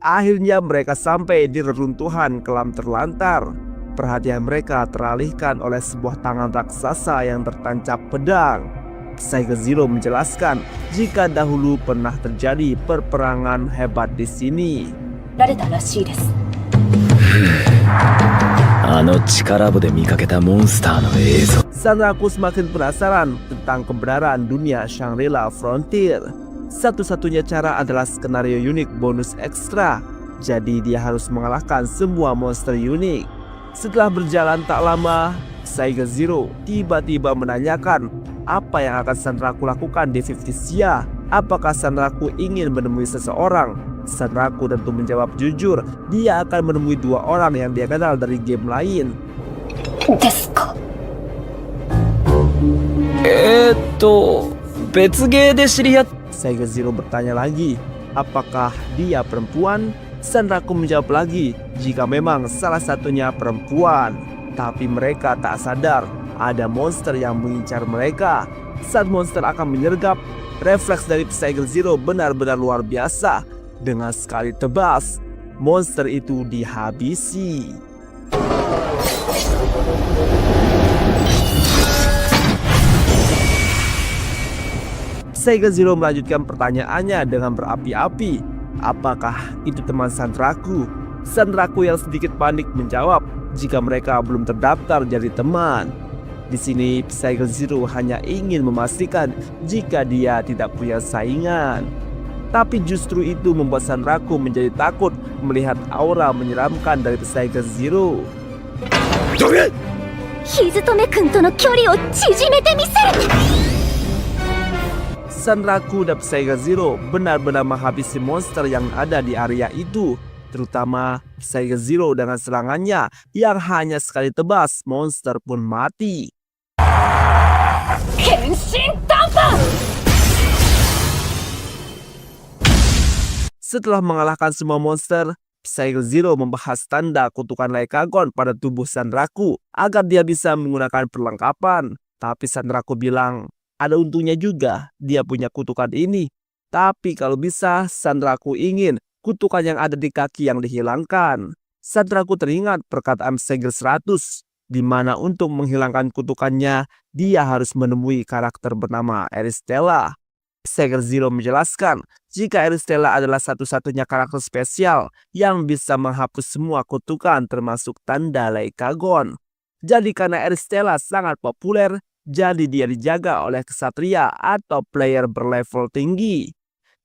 Akhirnya mereka sampai di reruntuhan kelam terlantar. Perhatian mereka teralihkan oleh sebuah tangan raksasa yang tertancap pedang. Psycho Zero menjelaskan jika dahulu pernah terjadi perperangan hebat di sini. Sanraku semakin penasaran tentang kebenaran dunia Shangri-La Frontier. Satu-satunya cara adalah skenario unik bonus ekstra. Jadi dia harus mengalahkan semua monster unik. Setelah berjalan tak lama, Psycho Zero tiba-tiba menanyakan apa yang akan Sanraku lakukan di 50 Sia. Apakah Sanraku ingin menemui seseorang? Sanraku tentu menjawab jujur, dia akan menemui 2 orang yang dia kenal dari game lain. Psycho Zero bertanya lagi, apakah dia perempuan? Sanraku menjawab lagi, jika memang salah satunya perempuan. Tapi mereka tak sadar ada monster yang mengincar mereka. Saat monster akan menyergap, refleks dari Psycho Zero benar-benar luar biasa. Dengan sekali tebas, monster itu dihabisi. Psycho Zero melanjutkan pertanyaannya dengan berapi-api. Apakah itu teman Sanraku? Sanraku yang sedikit panik menjawab jika mereka belum terdaftar jadi teman. Di sini Psycho Zero hanya ingin memastikan jika dia tidak punya saingan. Tapi justru itu membuat Sanraku menjadi takut melihat aura menyeramkan dari Psycho Zero. Sanraku dan Psycho Zero benar-benar menghabisi monster yang ada di area itu. Terutama Psycho Zero dengan serangannya yang hanya sekali tebas, monster pun mati. Setelah mengalahkan semua monster, Psycho Zero membahas tanda kutukan Leikagon pada tubuh Sanraku agar dia bisa menggunakan perlengkapan. Tapi Sanraku bilang, ada untungnya juga dia punya kutukan ini. Tapi kalau bisa, Sanraku ingin kutukan yang ada di kaki yang dihilangkan. Sanraku teringat perkataan Segel 100, di mana untuk menghilangkan kutukannya, dia harus menemui karakter bernama Aristella. Psycho Zero menjelaskan jika Aristella adalah satu-satunya karakter spesial yang bisa menghapus semua kutukan termasuk tanda Leikagon. Jadi karena Aristella sangat populer, jadi dia dijaga oleh kesatria atau player berlevel tinggi.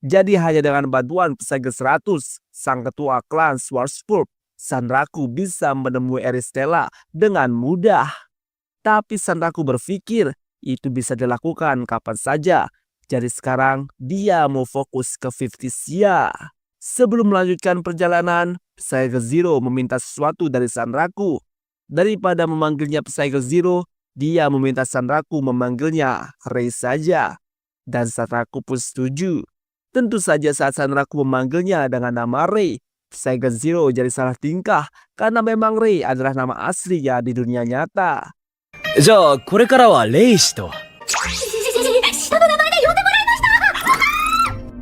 Jadi hanya dengan bantuan Psycho 100, sang ketua klan Schwarzpulp, Sanraku bisa menemui Aristella dengan mudah. Tapi Sanraku berpikir itu bisa dilakukan kapan saja. Jadi sekarang dia mau fokus ke 50 Sia. Sebelum melanjutkan perjalanan, Psycho Zero meminta sesuatu dari Sanraku. Daripada memanggilnya Psycho Zero, dia meminta Sanraku memanggilnya Rei saja. Dan Sanraku pun setuju. Tentu saja saat Sanraku memanggilnya dengan nama Rei, Psycho Zero jadi salah tingkah karena memang Rei adalah nama aslinya di dunia nyata.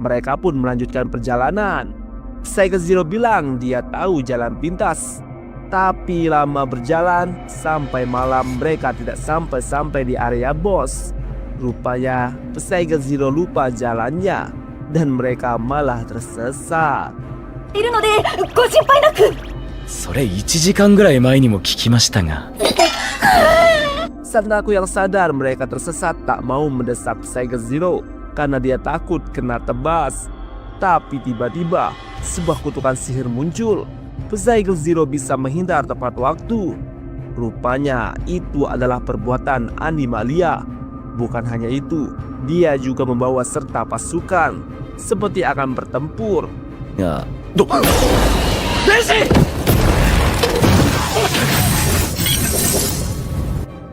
mereka pun melanjutkan perjalanan. Psycho Zero bilang dia tahu jalan pintas. Tapi lama berjalan, sampai malam mereka tidak sampai-sampai di area bos. Rupanya Psycho Zero lupa jalannya dan mereka malah tersesat. いるのでご心配なく。それ1時間ぐらい前にも聞きましたが。 Sanraku yang sadar mereka tersesat tak mau mendesak Psycho Zero karena dia takut kena tebas. Tapi tiba-tiba sebuah kutukan sihir muncul. Psycho Zero bisa menghindar tepat waktu. Rupanya itu adalah perbuatan Animalia. Bukan hanya itu, dia juga membawa serta pasukan seperti akan bertempur. Ya.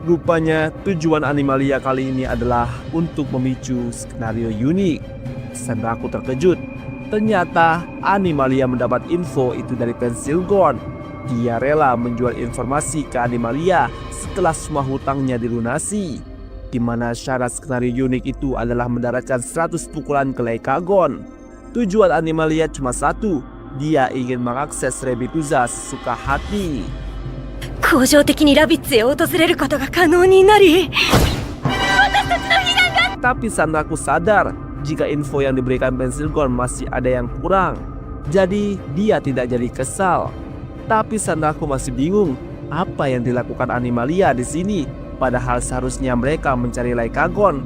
Rupanya tujuan Animalia kali ini adalah untuk memicu skenario unik. Sanraku terkejut. Ternyata Animalia mendapat info itu dari Pensilgon. Dia rela menjual informasi ke Animalia setelah semua hutangnya dilunasi. Di mana syarat skenario unik itu adalah mendaratkan 100 pukulan ke Leikagon. Tujuan Animalia cuma satu, dia ingin mengakses Rebituza sesuka hati. 恒常的にラビッツへ訪れることが可能になり Tapi Sanraku sadar jika info yang diberikan Pensilgon masih ada yang kurang. Jadi dia tidak jadi kesal. Tapi Sanraku masih bingung apa yang dilakukan Animalia di sini. Padahal seharusnya mereka mencari Leikagon.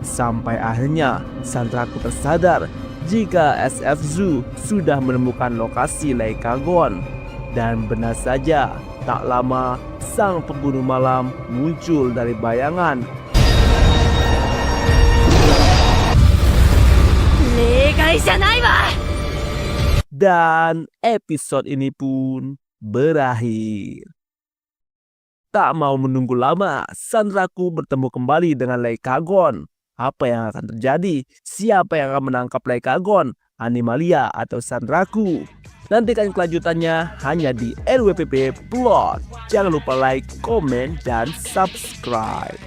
Sampai akhirnya Sanraku tersadar jika SF Zoo sudah menemukan lokasi Leikagon. Dan benar saja, tak lama sang pembunuh malam muncul dari bayangan. Dan episode ini pun berakhir. Tak mau menunggu lama, Sanraku bertemu kembali dengan Leikagon. Apa yang akan terjadi? Siapa yang akan menangkap Leikagon? Animalia atau Sanraku? Nantikan kelanjutannya hanya di RWPP Plot. Jangan lupa like, komen, dan subscribe.